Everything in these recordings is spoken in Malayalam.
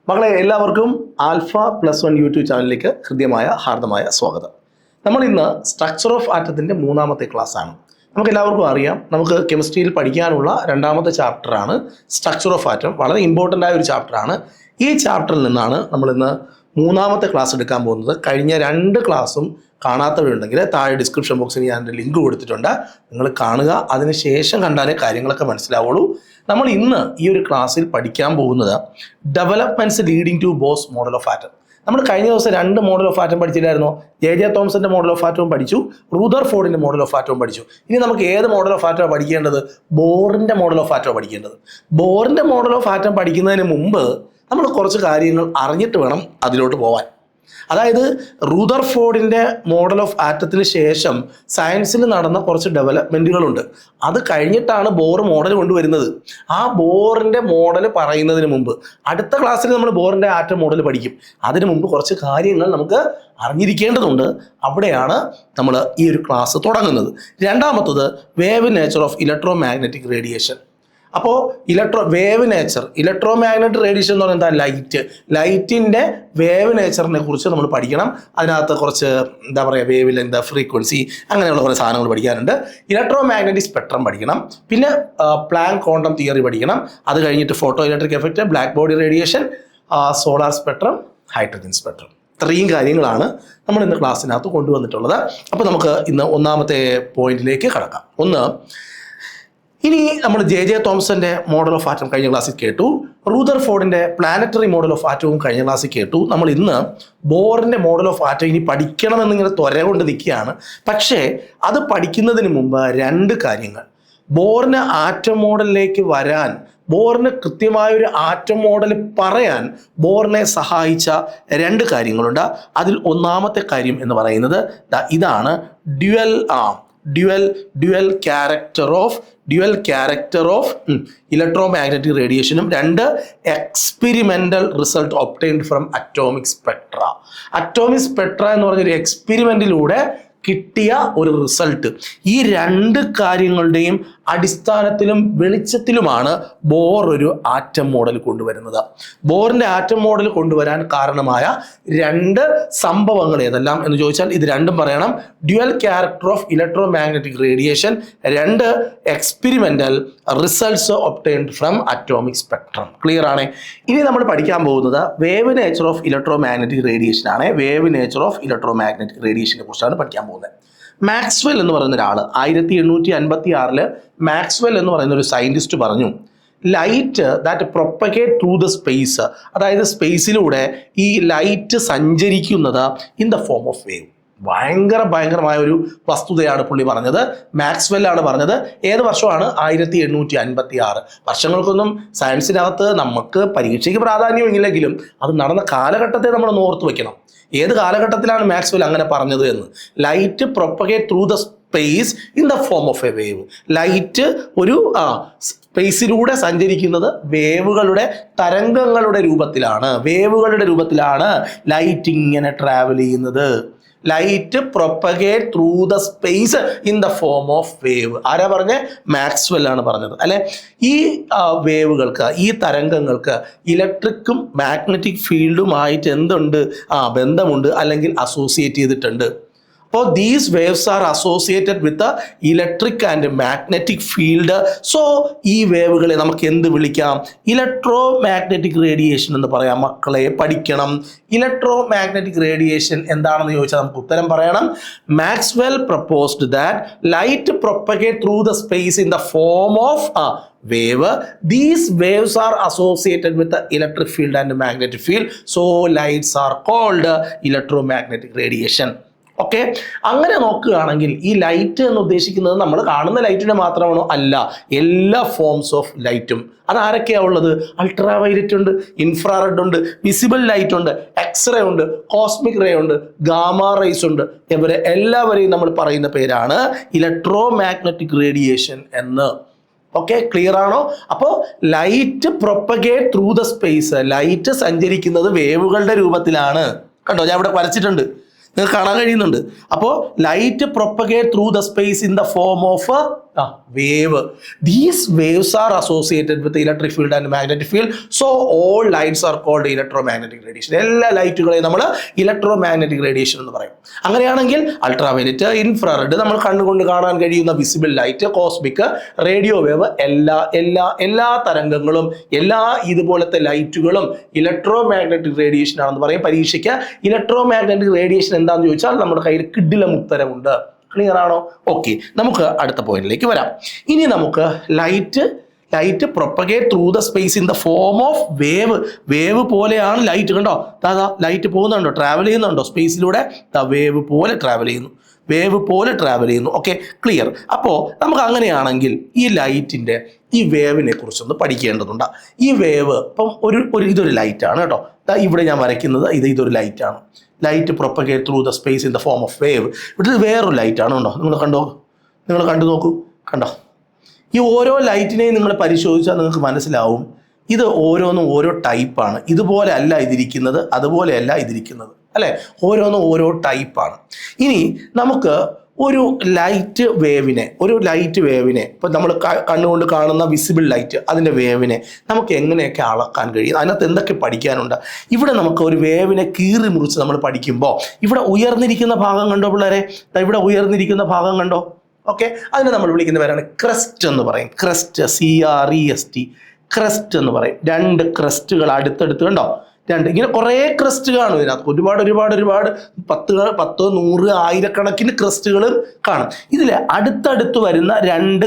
മക്കളെ എല്ലാവർക്കും ആൽഫ പ്ലസ് വൺ യൂട്യൂബ് ചാനലിലേക്ക് ഹൃദ്യമായ ഹാർദമായ സ്വാഗതം. നമ്മൾ ഇന്ന് സ്ട്രക്ചർ ഓഫ് ആറ്റത്തിൻ്റെ മൂന്നാമത്തെ ക്ലാസ് ആണ്. നമുക്ക് എല്ലാവർക്കും അറിയാം, നമുക്ക് കെമിസ്ട്രിയിൽ പഠിക്കാനുള്ള രണ്ടാമത്തെ ചാപ്റ്ററാണ് സ്ട്രക്ചർ ഓഫ് ആറ്റം. വളരെ ഇമ്പോർട്ടൻ്റ് ആയ ഒരു ചാപ്റ്ററാണ്. ഈ ചാപ്റ്ററിൽ നിന്നാണ് നമ്മളിന്ന് മൂന്നാമത്തെ ക്ലാസ് എടുക്കാൻ പോകുന്നത്. കഴിഞ്ഞ രണ്ട് ക്ലാസ്സും കാണാത്തവരുണ്ടെങ്കിൽ താഴെ ഡിസ്ക്രിപ്ഷൻ ബോക്സിൽ ഞാൻ എൻ്റെ ലിങ്ക് കൊടുത്തിട്ടുണ്ട്, നിങ്ങൾ കാണുക. അതിനുശേഷം കണ്ടാലേ കാര്യങ്ങളൊക്കെ മനസ്സിലാവുള്ളൂ. നമ്മൾ ഇന്ന് ഈ ഒരു ക്ലാസ്സിൽ പഠിക്കാൻ പോകുന്നത് developments leading to Bohr's model of atom. നമ്മൾ കഴിഞ്ഞ ദിവസം രണ്ട് മോഡൽ ഓഫ് ആറ്റം പഠിച്ചില്ലായിരുന്നോ? ജെ തോംസന്റെ മോഡൽ ഓഫ് ആറ്റവും പഠിച്ചു, റൂദർഫോർഡിന്റെ മോഡൽ ഓഫ് ആറ്റവും പഠിച്ചു. ഇനി നമുക്ക് ഏത് മോഡൽ ഓഫ് ആറ്റമാണ് പഠിക്കേണ്ടത്? ബോറിന്റെ മോഡൽ ഓഫ് ആറ്റമാണ് പഠിക്കേണ്ടത്. ബോറിന്റെ മോഡൽ ഓഫ് ആറ്റം പഠിക്കുന്നതിന് മുമ്പ് നമ്മൾ കുറച്ച് കാര്യങ്ങൾ അറിഞ്ഞിട്ട് വേണം അതിലോട്ട് പോവാൻ. അതായത് റൂദർഫോർഡിൻ്റെ മോഡൽ ഓഫ് ആറ്റത്തിന് ശേഷം സയൻസിൽ നടന്ന കുറച്ച് ഡെവലപ്മെൻറ്റുകളുണ്ട്. അത് കഴിഞ്ഞിട്ടാണ് ബോർ മോഡൽ കൊണ്ടുവരുന്നത്. ആ ബോറിൻ്റെ മോഡൽ പറയുന്നതിന് മുമ്പ് അടുത്ത ക്ലാസ്സിൽ നമ്മൾ ബോറിൻ്റെ ആറ്റം മോഡൽ പഠിക്കും. അതിനു മുമ്പ് കുറച്ച് കാര്യങ്ങൾ നമുക്ക് അറിഞ്ഞിരിക്കേണ്ടതുണ്ട്. അവിടെയാണ് നമ്മൾ ഈ ഒരു ക്ലാസ് തുടങ്ങുന്നത്. രണ്ടാമത്തത് wave nature of electromagnetic radiation. അപ്പോൾ wave nature, electromagnetic radiation എന്ന് പറയുന്നത് ലൈറ്റിൻ്റെ വേവ് നേച്ചറിനെ കുറിച്ച് നമ്മൾ പഠിക്കണം. അതിനകത്ത് കുറച്ച് വേവ് ലെങ്ത്, ഫ്രീക്വൻസി, അങ്ങനെയുള്ള കുറേ സാധനങ്ങൾ പഠിക്കാനുണ്ട്. ഇലക്ട്രോ മാഗ്നറ്റിക് സ്പെക്ട്രം പഠിക്കണം. പിന്നെ പ്ലാങ്ക് ക്വാണ്ടം തിയറി പഠിക്കണം. അത് കഴിഞ്ഞിട്ട് photo electric effect, black body radiation, solar spectrum, hydrogen spectrum. ഇത്രയും കാര്യങ്ങളാണ് നമ്മൾ ഇന്ന് ക്ലാസ്സിനകത്ത് കൊണ്ടുവന്നിട്ടുള്ളത്. അപ്പോൾ നമുക്ക് ഇന്ന് ഒന്നാമത്തെ പോയിന്റിലേക്ക് കടക്കാം. ഇനി നമ്മൾ ജെ തോംസന്റെ മോഡൽ ഓഫ് ആറ്റം കഴിഞ്ഞ ക്ലാസ്സിൽ കേട്ടു. റൂദർഫോർഡിന്റെ പ്ലാനറ്ററി മോഡൽ ഓഫ് ആറ്റവും കഴിഞ്ഞ ക്ലാസ്സിൽ കേട്ടു. നമ്മൾ ഇന്ന് ബോറിന്റെ മോഡൽ ഓഫ് ആറ്റം ഇനി പഠിക്കണമെന്നിങ്ങനെ ത്വര കൊണ്ട് നിൽക്കുകയാണ്. പക്ഷേ അത് പഠിക്കുന്നതിന് മുമ്പ് രണ്ട് കാര്യങ്ങൾ, ബോറിന് ആറ്റം മോഡലിലേക്ക് വരാൻ, ബോറിന് കൃത്യമായൊരു ആറ്റം മോഡൽ പറയാൻ ബോറിനെ സഹായിച്ച രണ്ട് കാര്യങ്ങളുണ്ട്. അതിൽ ഒന്നാമത്തെ കാര്യം എന്ന് പറയുന്നത് ഇതാണ്, dual character of electromagnetic റേഡിയേഷനും, രണ്ട് experimental result obtained from atomic spectra. Atomic spectra എന്ന് പറഞ്ഞൊരു എക്സ്പെരിമെൻറ്റിലൂടെ കിട്ടിയ ഒരു റിസൾട്ട്. ഈ രണ്ട് കാര്യങ്ങളുടെയും അടിസ്ഥാനത്തിലും വെളിച്ചത്തിലുമാണ് ബോർ ഒരു ആറ്റം മോഡൽ കൊണ്ടുവരുന്നത്. ബോറിൻ്റെ ആറ്റം മോഡൽ കൊണ്ടുവരാൻ കാരണമായ രണ്ട് സംഭവങ്ങൾ ഏതെല്ലാം എന്ന് ചോദിച്ചാൽ ഇത് രണ്ടും പറയണം. Dual character of electromagnetic radiation, രണ്ട് experimental results obtained from atomic spectrum. Clear ആണ്? ഇനി നമ്മൾ പഠിക്കാൻ പോകുന്നത് wave nature of electromagnetic radiation ആണ്. Wave nature of electromagnetic റേഡിയേഷനെ കുറിച്ചാണ് പഠിക്കാൻ പോകുന്നത്. മാക്സ്വെൽ എന്ന് പറയുന്ന ഒരാൾ 1856 മാക്സ്വെൽ എന്ന് പറയുന്ന ഒരു സയൻറ്റിസ്റ്റ് പറഞ്ഞു, light that propagate through the space, അതായത് സ്പേസിലൂടെ ഈ ലൈറ്റ് സഞ്ചരിക്കുന്നത് in the form of wave. ഭയങ്കരമായ ഒരു വസ്തുതയാണ് പുള്ളി പറഞ്ഞത്. മാക്സ്വെൽ ആണ് പറഞ്ഞത്. ഏത് വർഷമാണ്? 1856. വർഷങ്ങൾക്കൊന്നും സയൻസിനകത്ത് നമുക്ക് പരീക്ഷയ്ക്ക് പ്രാധാന്യമില്ലെങ്കിലും അത് നടന്ന കാലഘട്ടത്തെ നമ്മൾ ഓർത്ത് വെക്കണം. ഏത് കാലഘട്ടത്തിലാണ് മാക്സ്വെൽ അങ്ങനെ പറഞ്ഞത് എന്ന്. Light propagate through the space in the form of A wave. Light ഒരു സ്പേസിലൂടെ സഞ്ചരിക്കുന്നത് വേവുകളുടെ, തരംഗങ്ങളുടെ രൂപത്തിലാണ് ലൈറ്റ് ഇങ്ങനെ ട്രാവൽ ചെയ്യുന്നത്. Light propagate through the space in the form of wave. ആരാ പറഞ്ഞത്? മാക്സ്വെൽ ആണ് പറഞ്ഞത്, അല്ലെ? ഈ വേവുകൾക്ക്, ഈ തരംഗങ്ങൾക്ക് ഇലക്ട്രിക്കും മാഗ്നറ്റിക് ഫീൽഡുമായിട്ട് എന്തുണ്ട്? ബന്ധമുണ്ട്, അല്ലെങ്കിൽ അസോസിയേറ്റ് ചെയ്തിട്ടുണ്ട്. അപ്പോൾ these waves are associated with electric and magnetic field. So ഈ വേവുകളെ നമുക്ക് എന്ത് വിളിക്കാം? ഇലക്ട്രോ മാഗ്നറ്റിക് റേഡിയേഷൻ എന്ന് പറയാം. മക്കളെ പഠിക്കണം. ഇലക്ട്രോ മാഗ്നറ്റിക് റേഡിയേഷൻ എന്താണെന്ന് ചോദിച്ചാൽ നമുക്ക് ഉത്തരം പറയണം. Maxwell proposed that light propagate through the space in the form of wave. These waves are associated with the electric field and magnetic field. So lights are called electromagnetic radiation. Okay, അങ്ങനെ നോക്കുകയാണെങ്കിൽ ഈ ലൈറ്റ് എന്ന് ഉദ്ദേശിക്കുന്നത് നമ്മൾ കാണുന്ന ലൈറ്റിനെ മാത്രമാണോ? അല്ല, എല്ലാ ഫോംസ് ഓഫ് ലൈറ്റും. അത് ആരൊക്കെയാണ് ഉള്ളത്? അൾട്രാ വയലറ്റ് ഉണ്ട്, ഇൻഫ്രാറെഡ് ഉണ്ട്, വിസിബിൾ ലൈറ്റ് ഉണ്ട്, എക്സ്റേ ഉണ്ട്, കോസ്മിക് റേ ഉണ്ട്, ഗാമാ റേസ് ഉണ്ട്. ഇവരെ എല്ലാവരെയും നമ്മൾ പറയുന്ന പേരാണ് ഇലക്ട്രോ മാഗ്നറ്റിക് റേഡിയേഷൻ എന്ന്. ഓക്കെ, ക്ലിയർ ആണോ? അപ്പോൾ light propagate through the space, light സഞ്ചരിക്കുന്നത് വേവുകളുടെ രൂപത്തിലാണ്. കണ്ടോ, ഞാൻ ഇവിടെ വരച്ചിട്ടുണ്ട്, നിങ്ങൾക്ക് കാണാൻ കഴിയുന്നുണ്ട്. അപ്പോൾ light propagate through the space in the form of wave. These waves are associated with the electric field and magnetic field. So all lights are called electromagnetic radiation. എല്ലാ ലൈറ്റുകളെയും നമ്മൾ ഇലക്ട്രോമാഗ്നറ്റിക് റേഡിയേഷൻ എന്ന് പറയും. അങ്ങനെയാണെങ്കിൽ അൾട്രാവയലറ്റ്, ഇൻഫ്രാറെഡ്, നമ്മൾ കണ്ണുകൊണ്ട് കാണാൻ കഴിയുന്ന visible light, cosmic, radio wave, എല്ലാ തരംഗങ്ങളും എല്ലാ ഇതുപോലത്തെ ലൈറ്റുകളും ഇലക്ട്രോമാഗ്നറ്റിക് റേഡിയേഷൻ ആണെന്ന് പറയും. പരീക്ഷയ്ക്ക് ഇലക്ട്രോമാഗ്നറ്റിക് റേഡിയേഷൻ എന്താണെന്ന് ചോദിച്ചാൽ നമ്മുടെ കയ്യിൽ കിടിലം ഉത്തരമുണ്ട്. ക്ലിയർ ആണോ? ഓക്കെ, നമുക്ക് അടുത്ത പോയിന്റിലേക്ക് വരാം. ഇനി നമുക്ക് light propagate through the space in the form of wave പോലെയാണ് ലൈറ്റ്. കണ്ടോ, ലൈറ്റ് പോകുന്നുണ്ടോ, ട്രാവൽ ചെയ്യുന്നുണ്ടോ സ്പേസിലൂടെ? വേവ് പോലെ ട്രാവൽ ചെയ്യുന്നു. Okay, clear. അപ്പോൾ നമുക്ക് അങ്ങനെയാണെങ്കിൽ ഈ ലൈറ്റിൻ്റെ ഈ വേവിനെ കുറിച്ചൊന്ന് പഠിക്കേണ്ടതുണ്ട്. ഈ വേവ് ഇപ്പം ഇതൊരു ലൈറ്റാണ് കേട്ടോ. ഇവിടെ ഞാൻ വരയ്ക്കുന്നത് ഇതൊരു ലൈറ്റാണ്. Light propagate through the space in the form of wave. ഇവിടെ വേറൊരു ലൈറ്റാണ്. കണ്ടോ, നിങ്ങൾ കണ്ടു നോക്കൂ. കണ്ടോ, ഈ ഓരോ ലൈറ്റിനെയും നിങ്ങൾ പരിശോധിച്ചാൽ നിങ്ങൾക്ക് മനസ്സിലാവും ഇത് ഓരോന്നും ഓരോ ടൈപ്പാണ്. ഇതുപോലെ അല്ല ഇതിരിക്കുന്നത്, അതുപോലെയല്ല ഇതിരിക്കുന്നത്, അല്ലേ? ഓരോന്നും ഓരോ ടൈപ്പാണ്. ഇനി നമുക്ക് ഒരു ലൈറ്റ് വേവിനെ ഇപ്പം നമ്മൾ കണ്ണുകൊണ്ട് കാണുന്ന വിസിബിൾ ലൈറ്റ്, അതിൻ്റെ വേവിനെ നമുക്ക് എങ്ങനെയൊക്കെ അളക്കാൻ കഴിയും? അതിനകത്ത് എന്തൊക്കെ പഠിക്കാനുണ്ട്? ഇവിടെ നമുക്ക് ഒരു വേവിനെ കീറി മുറിച്ച് നമ്മൾ പഠിക്കുമ്പോൾ ഇവിടെ ഉയർന്നിരിക്കുന്ന ഭാഗം കണ്ടോ പിള്ളേരെ? ഇവിടെ ഉയർന്നിരിക്കുന്ന ഭാഗം കണ്ടോ? ഓക്കെ, അതിനെ നമ്മൾ വിളിക്കുന്ന പേരാണ് ക്രസ്റ്റ് എന്ന് പറയും. ക്രസ്റ്റ്, CREST, ക്രസ്റ്റ് എന്ന് പറയും. 2 ക്രസ്റ്റുകൾ അടുത്തടുത്ത് കണ്ടോ? ഇങ്ങനെ കുറേ ക്രസ്റ്റ് കാണും ഇതിനകത്ത്. ഒരുപാട് 10, 100, 1000കണക്കിന് ക്രസ്റ്റുകൾ കാണും. ഇതിൽ അടുത്തടുത്ത് വരുന്ന 2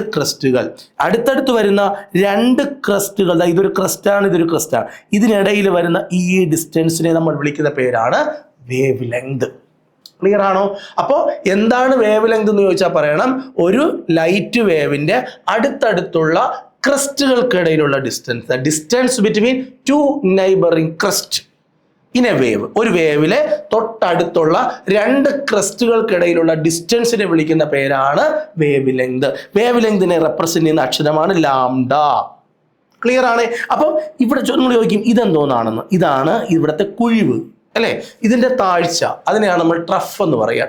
ക്രസ്റ്റുകൾ, ഇതൊരു ക്രസ്റ്റാണ്. ഇതിനിടയിൽ വരുന്ന ഈ ഡിസ്റ്റൻസിനെ നമ്മൾ വിളിക്കുന്ന പേരാണ് വേവ് ലെങ്ത്. ക്ലിയർ ആണോ? അപ്പോൾ എന്താണ് വേവ് ലെങ്ത് എന്ന് ചോദിച്ചാൽ പറയണം, ഒരു ലൈറ്റ് വേവിൻ്റെ അടുത്തടുത്തുള്ള ക്രസ്റ്റുകൾക്കിടയിലുള്ള distance between 2 neighbouring crest in a wave. ഒരു വേവിലെ തൊട്ടടുത്തുള്ള 2 ക്രസ്റ്റുകൾക്കിടയിലുള്ള ഡിസ്റ്റൻസിനെ വിളിക്കുന്ന പേരാണ് വേവ് ലെങ്ത്. വേവ് ലെങ്തിനെ റെപ്രസെന്റ് ചെയ്യുന്ന അക്ഷരമാണ് ലാംഡ. ക്ലിയർ ആണ്? അപ്പം ഇവിടെ നിങ്ങൾ ചോദിക്കും ഇതെന്തോന്നാണെന്ന്. ഇതാണ് ഇവിടുത്തെ കുഴിവ്, അല്ലേ? ഇതിൻ്റെ താഴ്ച, അതിനെയാണ് നമ്മൾ ട്രഫ് എന്ന് പറയുക.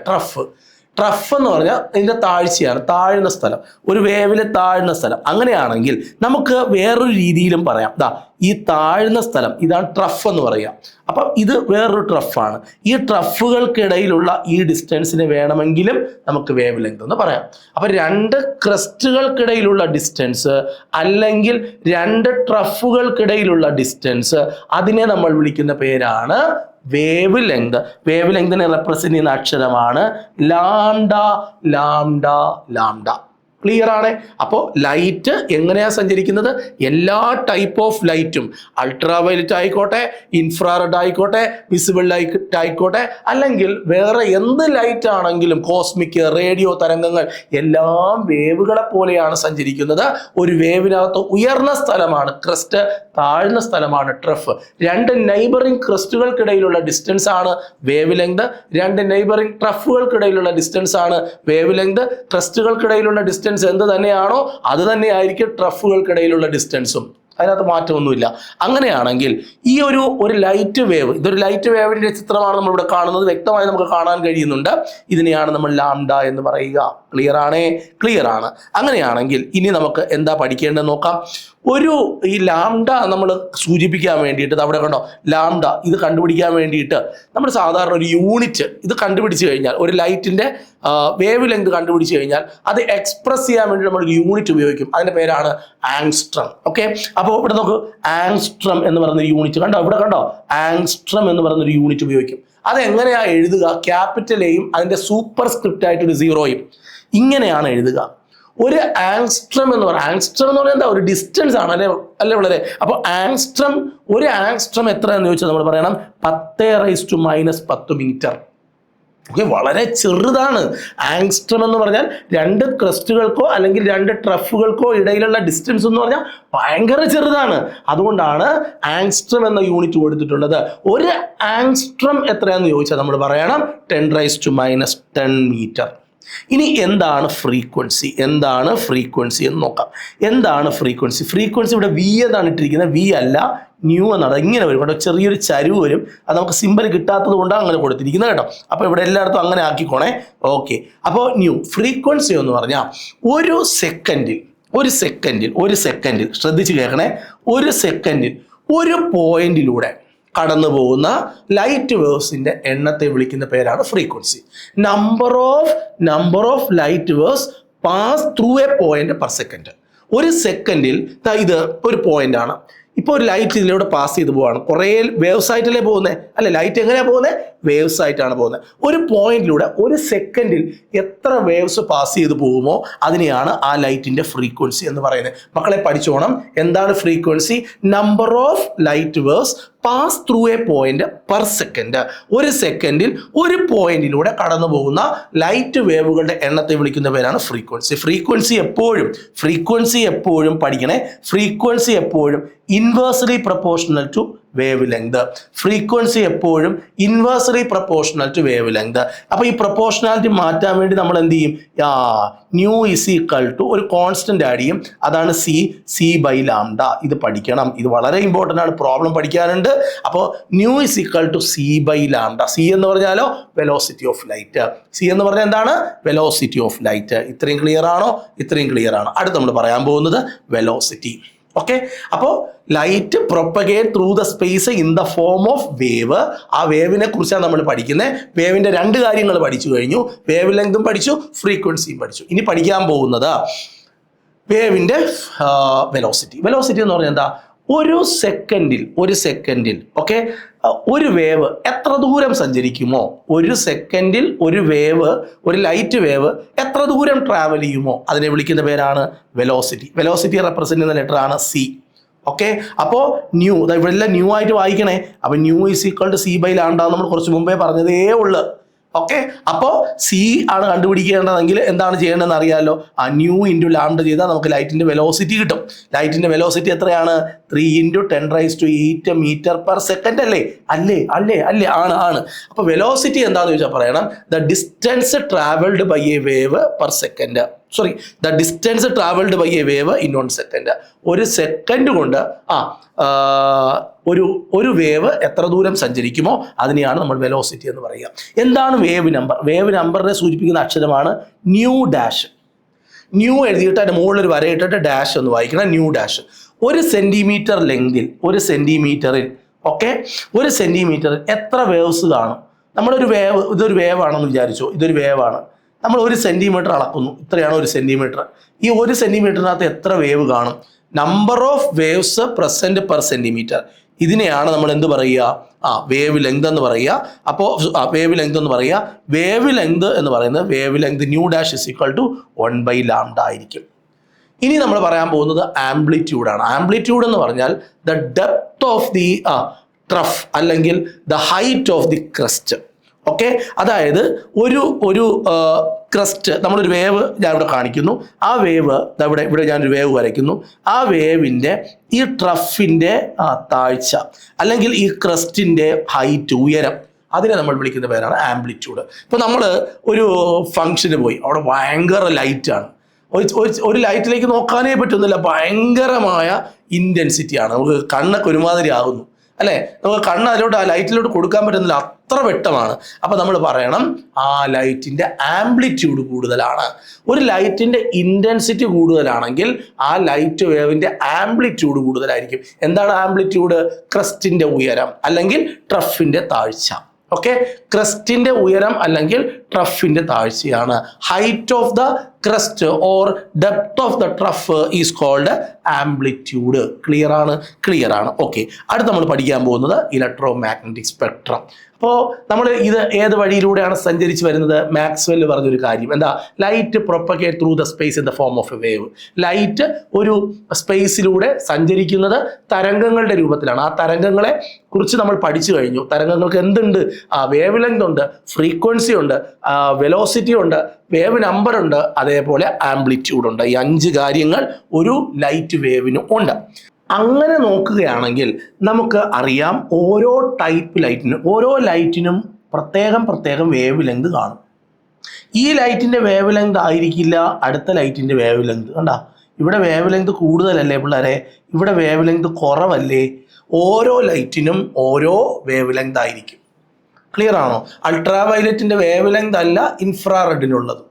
ട്രഫ് എന്ന് പറഞ്ഞാൽ ഇതിൻ്റെ താഴ്ചയാണ്, താഴ്ന്ന സ്ഥലം, ഒരു വേവിലെ താഴ്ന്ന സ്ഥലം. അങ്ങനെയാണെങ്കിൽ നമുക്ക് വേറൊരു രീതിയിലും പറയാം. ഈ താഴ്ന്ന സ്ഥലം, ഇതാണ് ട്രഫ് എന്ന് പറയുക. അപ്പം ഇത് വേറൊരു ട്രഫാണ്. ഈ ട്രഫുകൾക്കിടയിലുള്ള ഈ ഡിസ്റ്റൻസിന് വേണമെങ്കിലും നമുക്ക് വേവ് ലെങ്ത് എന്ന് പറയാം. അപ്പം 2 ക്രസ്റ്റുകൾക്കിടയിലുള്ള ഡിസ്റ്റൻസ് അല്ലെങ്കിൽ 2 ട്രഫുകൾക്കിടയിലുള്ള ഡിസ്റ്റൻസ്, അതിനെ നമ്മൾ വിളിക്കുന്ന പേരാണ് വേവ് ലെങ്ത്. വേവ് ലെങ്തിനെ റെപ്രസെന്റ് ചെയ്യുന്ന അക്ഷരമാണ് ലാംഡ. ക്ലിയർ ആണ്? അപ്പോൾ ലൈറ്റ് എങ്ങനെയാണ് സഞ്ചരിക്കുന്നത്? എല്ലാ ടൈപ്പ് ഓഫ് ലൈറ്റും, അൾട്രാവയലറ്റ് ആയിക്കോട്ടെ, ഇൻഫ്രാറെഡ് ആയിക്കോട്ടെ, വിസിബിൾ ലൈറ്റ് ആയിക്കോട്ടെ, അല്ലെങ്കിൽ വേറെ എന്ത് ലൈറ്റ് ആണെങ്കിലും, കോസ്മിക്, റേഡിയോ തരംഗങ്ങൾ എല്ലാം വേവുകളെ പോലെയാണ് സഞ്ചരിക്കുന്നത്. ഒരു വേവിനകത്ത് ഉയർന്ന സ്ഥലമാണ് ക്രസ്റ്റ്, താഴ്ന്ന സ്ഥലമാണ് ട്രഫ്. 2 നെയ്ബറിംഗ് ക്രസ്റ്റുകൾക്കിടയിലുള്ള ഡിസ്റ്റൻസ് ആണ് വേവ് ലെങ്ത്. 2 നെയ്ബറിംഗ് ട്രഫുകൾക്കിടയിലുള്ള ഡിസ്റ്റൻസ് ആണ് വേവ് ലെങ്ത്. ക്രസ്റ്റുകൾക്കിടയിലുള്ള ഡിസ്റ്റൻസ് എന്ത് തന്നെയാണോ അത് തന്നെയായിരിക്കും ട്രഫുകൾക്കിടയിലുള്ള ഡിസ്റ്റൻസും. അതിനകത്ത് മാറ്റമൊന്നുമില്ല. അങ്ങനെയാണെങ്കിൽ ഈ ഒരു ലൈറ്റ് വേവ്, ഇതൊരു ലൈറ്റ് വേവിൻ്റെ ചിത്രമാണ് നമ്മളിവിടെ കാണുന്നത്. വ്യക്തമായി നമുക്ക് കാണാൻ കഴിയുന്നുണ്ട്. ഇതിനെയാണ് നമ്മൾ ലാംഡ എന്ന് പറയുക. ക്ലിയർ ആണ്. അങ്ങനെയാണെങ്കിൽ ഇനി നമുക്ക് എന്താ പഠിക്കേണ്ടതെന്ന് നോക്കാം. ഈ ലാംഡ നമ്മൾ സൂചിപ്പിക്കാൻ വേണ്ടിയിട്ട്, അവിടെ കണ്ടോ ലാംഡ, ഇത് കണ്ടുപിടിക്കാൻ വേണ്ടിയിട്ട് നമ്മൾ സാധാരണ ഒരു യൂണിറ്റ് ഇത് കണ്ടുപിടിച്ച് കഴിഞ്ഞാൽ, ഒരു ലൈറ്റിൻ്റെ വേവ് ലെങ്ത് കണ്ടുപിടിച്ച് കഴിഞ്ഞാൽ അത് എക്സ്പ്രസ് ചെയ്യാൻ വേണ്ടി നമ്മൾ ഒരു യൂണിറ്റ് ഉപയോഗിക്കും. അതിൻ്റെ പേരാണ് ആങ്സ്ട്രം. ഓക്കെ, അപ്പോൾ ഇവിടെ നോക്ക്, ആങ്സ്ട്രം എന്ന് പറയുന്നൊരു യൂണിറ്റ് കണ്ടോ, ഇവിടെ കണ്ടോ, ആങ്സ്ട്രം എന്ന് പറയുന്നൊരു യൂണിറ്റ് ഉപയോഗിക്കും. അതെങ്ങനെയാണ് എഴുതുക? ക്യാപിറ്റൽ എയും അതിൻ്റെ സൂപ്പർ സ്ക്രിപ്റ്റ് ആയിട്ടൊരു 0യും ഇങ്ങനെയാണ് എഴുതുക. ഒരു ആങ്സ്ട്രം എന്ന് പറഞ്ഞാൽ എന്താ? ഒരു ഡിസ്റ്റൻസ് ആണ്, അല്ലേ വളരെ? അപ്പോൾ ഒരു ആങ്സ്ട്രം എത്രയാണെന്ന് ചോദിച്ചാൽ നമ്മൾ പറയണം 10⁻⁻10 മീറ്റർ. ഓക്കെ, വളരെ ചെറുതാണ്. ആങ്സ്ട്രം എന്ന് പറഞ്ഞാൽ 2 ക്രസ്റ്റുകൾക്കോ അല്ലെങ്കിൽ 2 ട്രഫുകൾക്കോ ഇടയിലുള്ള ഡിസ്റ്റൻസ് എന്ന് പറഞ്ഞാൽ ഭയങ്കര ചെറുതാണ്. അതുകൊണ്ടാണ് ആങ്സ്ട്രം എന്ന യൂണിറ്റ് കൊടുത്തിട്ടുള്ളത്. ഒരു ആങ്സ്ട്രം എത്രയാണെന്ന് ചോദിച്ചാൽ നമ്മൾ പറയണം 10⁻⁻10 മീറ്റർ. ഇനി എന്താണ് ഫ്രീക്വൻസി എന്ന് നോക്കാം. എന്താണ് ഫ്രീക്വൻസി? ഫ്രീക്വൻസി ഇവിടെ വി എന്നാണ് ഇട്ടിരിക്കുന്നത്, വി അല്ല ന്യൂ എന്നാണ്. ഇങ്ങനെ വരും കേട്ടോ, ചെറിയൊരു ചരിവ് വരും. അത് നമുക്ക് സിമ്പിൾ കിട്ടാത്തത് കൊണ്ടാണ് അങ്ങനെ കൊടുത്തിരിക്കുന്നത് കേട്ടോ. അപ്പോൾ ഇവിടെ എല്ലായിടത്തും അങ്ങനെ ആക്കിക്കോണേ. ഓക്കെ, അപ്പോൾ ന്യൂ ഫ്രീക്വൻസി എന്ന് പറഞ്ഞാൽ ഒരു സെക്കൻഡിൽ ശ്രദ്ധിച്ച് കേൾക്കണേ, ഒരു സെക്കൻഡിൽ ഒരു പോയിന്റിലൂടെ കടന്നു പോകുന്ന ലൈറ്റ് വേവ്സിന്റെ എണ്ണത്തെ വിളിക്കുന്ന പേരാണ് frequency. Number of light waves pass through A point per second. ഒരു സെക്കൻഡിൽ ഇത് ഒരു പോയിന്റ് ആണ്. ഇപ്പോൾ ഒരു ലൈറ്റ് ഇതിലൂടെ പാസ് ചെയ്ത് പോവാണ്. കുറേ വേവ്സ് ആയിട്ടല്ലേ പോകുന്നത്, അല്ലെ? ലൈറ്റ് എങ്ങനെയാണ് പോകുന്നത്? വേവ്സ് ആയിട്ടാണ് പോകുന്നത്. ഒരു പോയിന്റിലൂടെ ഒരു സെക്കൻഡിൽ എത്ര വേവ്സ് പാസ് ചെയ്ത് പോകുമോ അതിനെയാണ് ആ ലൈറ്റിന്റെ ഫ്രീക്വൻസി എന്ന് പറയുന്നത്. മക്കളെ പഠിച്ചോണം, എന്താണ് frequency? Number of light waves pass through A point per second. ഒരു സെക്കൻഡിൽ ഒരു പോയിന്റിലൂടെ കടന്നു പോകുന്ന ലൈറ്റ് വേവുകളുടെ എണ്ണത്തെ വിളിക്കുന്ന പേരാണ് ഫ്രീക്വൻസി. ഫ്രീക്വൻസി എപ്പോഴും പഠിക്കണേ. ഫ്രീക്വൻസി എപ്പോഴും inversely proportional to wavelength. Frequency എപ്പോഴും inversely proportional to wavelength. അപ്പോൾ ഈ പ്രൊപ്പോർഷണാലിറ്റി മാറ്റാൻ വേണ്ടി നമ്മൾ എന്ത് ചെയ്യും? ന്യൂ ഇസ് ഈക്വൽ ടു ഒരു കോൺസ്റ്റന്റ് ആഡ് ചെയ്യും, അതാണ് സി ബൈ ലാംഡ. ഇത് പഠിക്കണം, ഇത് വളരെ ഇമ്പോർട്ടൻ്റ് ആണ്, പ്രോബ്ലം പഠിക്കാനുണ്ട്. അപ്പോൾ nu is equal to C by lambda. C എന്ന് പറഞ്ഞാലോ വെലോസിറ്റി ഓഫ് ലൈറ്റ്. സി എന്ന് പറഞ്ഞാൽ എന്താണ്? Velocity of light. ഇത്രയും ക്ലിയർ ആണോ? ഇത്രയും ക്ലിയർ ആണ്. അടുത്ത് നമ്മൾ പറയാൻ പോകുന്നത് വെലോസിറ്റി. ഓക്കെ, അപ്പോൾ light propagate through the space in the form of wave. ആ വേവിനെ കുറിച്ചാണ് നമ്മൾ പഠിക്കുന്നത്. വേവിന്റെ രണ്ട് കാര്യങ്ങൾ പഠിച്ചു കഴിഞ്ഞു, വേവ് ലെങ്തും പഠിച്ചു, ഫ്രീക്വൻസിയും പഠിച്ചു. ഇനി പഠിക്കാൻ പോകുന്നത് വേവിന്റെ വെലോസിറ്റി. വെലോസിറ്റി എന്ന് പറഞ്ഞാൽ എന്താ? ഒരു സെക്കൻഡിൽ ഓക്കെ, ഒരു വേവ് എത്ര ദൂരം സഞ്ചരിക്കുമോ, ഒരു സെക്കൻഡിൽ ഒരു ലൈറ്റ് വേവ് എത്ര ദൂരം ട്രാവൽ ചെയ്യുമോ അതിനെ വിളിക്കുന്ന പേരാണ് വെലോസിറ്റി. വെലോസിറ്റി റെപ്രസെന്റ് ചെയ്യുന്ന ലെറ്റർ ആണ് സി. ഓക്കെ, അപ്പോൾ ന്യൂ, ഇവിടെ എല്ലാം ന്യൂ ആയിട്ട് വായിക്കണേ. അപ്പോൾ nu is equal to C by lambda നമ്മൾ കുറച്ച് മുമ്പേ പറഞ്ഞതേ ഉള്ളു. ഓക്കെ, അപ്പോൾ സി ആണ് കണ്ടുപിടിക്കേണ്ടതെങ്കിൽ എന്താണ് ചെയ്യേണ്ടതെന്ന് അറിയാമല്ലോ. ആ ന്യൂ ഇൻറ്റു ലാംഡ ചെയ്താൽ നമുക്ക് ലൈറ്റിന്റെ വെലോസിറ്റി കിട്ടും. ലൈറ്റിന്റെ വെലോസിറ്റി എത്രയാണ്? 3 × 10⁸ മീറ്റർ പെർ സെക്കൻഡ് അല്ലേ? ആണ്. അപ്പോൾ വെലോസിറ്റി എന്താണെന്ന് ചോദിച്ചാൽ പറയണം, the distance travelled by a wave per second. The distance travelled by a wave in 1 second. ഒരു സെക്കൻഡ് കൊണ്ട് ഒരു വേവ് എത്ര ദൂരം സഞ്ചരിക്കുമോ അതിനെയാണ് നമ്മൾ വെലോസിറ്റി എന്ന് പറയുക. എന്താണ് വേവ് നമ്പർ? വേവ് നമ്പറിനെ സൂചിപ്പിക്കുന്ന അക്ഷരമാണ് ന്യൂ ഡാഷ്. ന്യൂ എഴുതിയിട്ട് അതിന്റെ മുകളിൽ ഒരു വരയിട്ടിട്ട് ഡാഷ് എന്ന് വായിക്കണം. Nu dash. ഒരു സെന്റിമീറ്ററിൽ എത്ര വേവ്സ് കാണും? നമ്മളൊരു വേവ്, ഇതൊരു വേവാണെന്ന് വിചാരിച്ചോ, ഇതൊരു വേവാണ്. നമ്മൾ 1 സെന്റിമീറ്റർ അളക്കുന്നു, ഇത്രയാണ് 1 സെന്റിമീറ്റർ. ഈ 1 സെന്റിമീറ്ററിനകത്ത് എത്ര വേവ് കാണും? Number of waves present per centimetre. ഇതിനെയാണ് നമ്മൾ എന്ത് പറയുക? വേവ് ലെങ്ത് എന്ന് പറയുക. അപ്പോൾ വേവ് ലെങ്ത് എന്ന് പറയുക. വേവ് ലെങ്ത് എന്ന് പറയുന്നത് wavelength nu dash is equal to 1/λ ആയിരിക്കും. ഇനി നമ്മൾ പറയാൻ പോകുന്നത് ആംപ്ലിറ്റ്യൂഡാണ്. ആംപ്ലിറ്റ്യൂഡ് എന്ന് പറഞ്ഞാൽ the depth of the trough അല്ലെങ്കിൽ the height of the crest. Okay, അതായത് ഒരു ക്രസ്റ്റ്, നമ്മളൊരു വേവ് ഞാൻ ഇവിടെ കാണിക്കുന്നു. ആ വേവ് ഇവിടെ ഞാനൊരു വേവ് വരയ്ക്കുന്നു. ആ വേവിൻ്റെ ഈ ട്രഫിൻ്റെ താഴ്ച അല്ലെങ്കിൽ ഈ ക്രസ്റ്റിൻ്റെ ഹൈറ്റ്, ഉയരം, അതിനെ നമ്മൾ വിളിക്കുന്ന പേരാണ് ആംപ്ലിറ്റ്യൂഡ്. ഇപ്പോൾ നമ്മൾ ഒരു ഫംഗ്ഷന് പോയി, അവിടെ ഭയങ്കര ലൈറ്റാണ്. ഒരു ലൈറ്റിലേക്ക് നോക്കാനേ പറ്റുന്നില്ല, ഭയങ്കരമായ ഇൻറ്റൻസിറ്റിയാണ്. നമുക്ക് കണ്ണൊക്കെ ഒരുമാതിരി ആകുന്നു അല്ലേ? നമുക്ക് കണ്ണ് അതിലോട്ട് ആ ലൈറ്റിലോട്ട് കൊടുക്കാൻ പറ്റുന്നില്ല, അത്ര വെട്ടമാണ്. അപ്പോൾ നമ്മൾ പറയണം ആ ലൈറ്റിൻ്റെ ആംപ്ലിറ്റ്യൂഡ് കൂടുതലാണ്. ഒരു ലൈറ്റിൻ്റെ ഇൻറ്റൻസിറ്റി കൂടുതലാണെങ്കിൽ ആ ലൈറ്റ് വേവിൻ്റെ ആംപ്ലിറ്റ്യൂഡ് കൂടുതലായിരിക്കും. എന്താണ് ആംപ്ലിറ്റ്യൂഡ്? ക്രസ്റ്റിൻ്റെ ഉയരം അല്ലെങ്കിൽ ട്രഫിൻ്റെ താഴ്ച. ഓക്കെ, ക്രസ്റ്റിൻ്റെ ഉയരം അല്ലെങ്കിൽ ട്രഫിൻ്റെ താഴ്ചയാണ്. Height of the crust or depth of the trough is called amplitude. Clear ആണ്. ഓക്കെ, അടുത്ത് നമ്മൾ പഠിക്കാൻ പോകുന്നത് ഇലക്ട്രോമാഗ്നറ്റിക് സ്പെക്ട്രം. അപ്പോൾ നമ്മൾ ഇത് ഏത് വഴിയിലൂടെയാണ് സഞ്ചരിച്ച് വരുന്നത്? മാക്സ്വെൽ പറഞ്ഞൊരു കാര്യം എന്താ? Light propagate through the space in the form of A wave. Light ഒരു സ്പേസിലൂടെ സഞ്ചരിക്കുന്നത് തരംഗങ്ങളുടെ രൂപത്തിലാണ്. ആ തരംഗങ്ങളെ കുറിച്ച് നമ്മൾ പഠിച്ചു കഴിഞ്ഞു. തരംഗങ്ങൾക്ക് എന്തുണ്ട്? വേവ് ലെങ്ത് ഉണ്ട്, ഫ്രീക്വൻസി ഉണ്ട്, വെലോസിറ്റി ഉണ്ട്, വേവ് നമ്പർ ഉണ്ട്, അതേപോലെ ആംപ്ലിറ്റ്യൂഡ് ഉണ്ട്. ഈ 5 കാര്യങ്ങൾ ഒരു ലൈറ്റ് വേവിനും ഉണ്ട്. അങ്ങനെ നോക്കുകയാണെങ്കിൽ നമുക്ക് അറിയാം ഓരോ ടൈപ്പ് ലൈറ്റിനും, ഓരോ ലൈറ്റിനും പ്രത്യേകം വേവ് ലെങ്ത് കാണും. ഈ ലൈറ്റിൻ്റെ വേവ് ലെങ്ത് ആയിരിക്കില്ല അടുത്ത ലൈറ്റിൻ്റെ വേവ് ലെങ്ത്. കണ്ടാ, ഇവിടെ വേവ് ലെങ്ത് കൂടുതലല്ലേ പിള്ളേരെ, ഇവിടെ വേവ് ലെങ്ത് കുറവല്ലേ. ഓരോ ലൈറ്റിനും ഓരോ വേവ് ലെങ്ത് ആയിരിക്കും. ക്ലിയർ ആണോ? അൾട്രാ വയലറ്റിൻ്റെ വേവ് ലെങ്ത് അല്ല ഇൻഫ്രാറെഡിനുള്ളത്,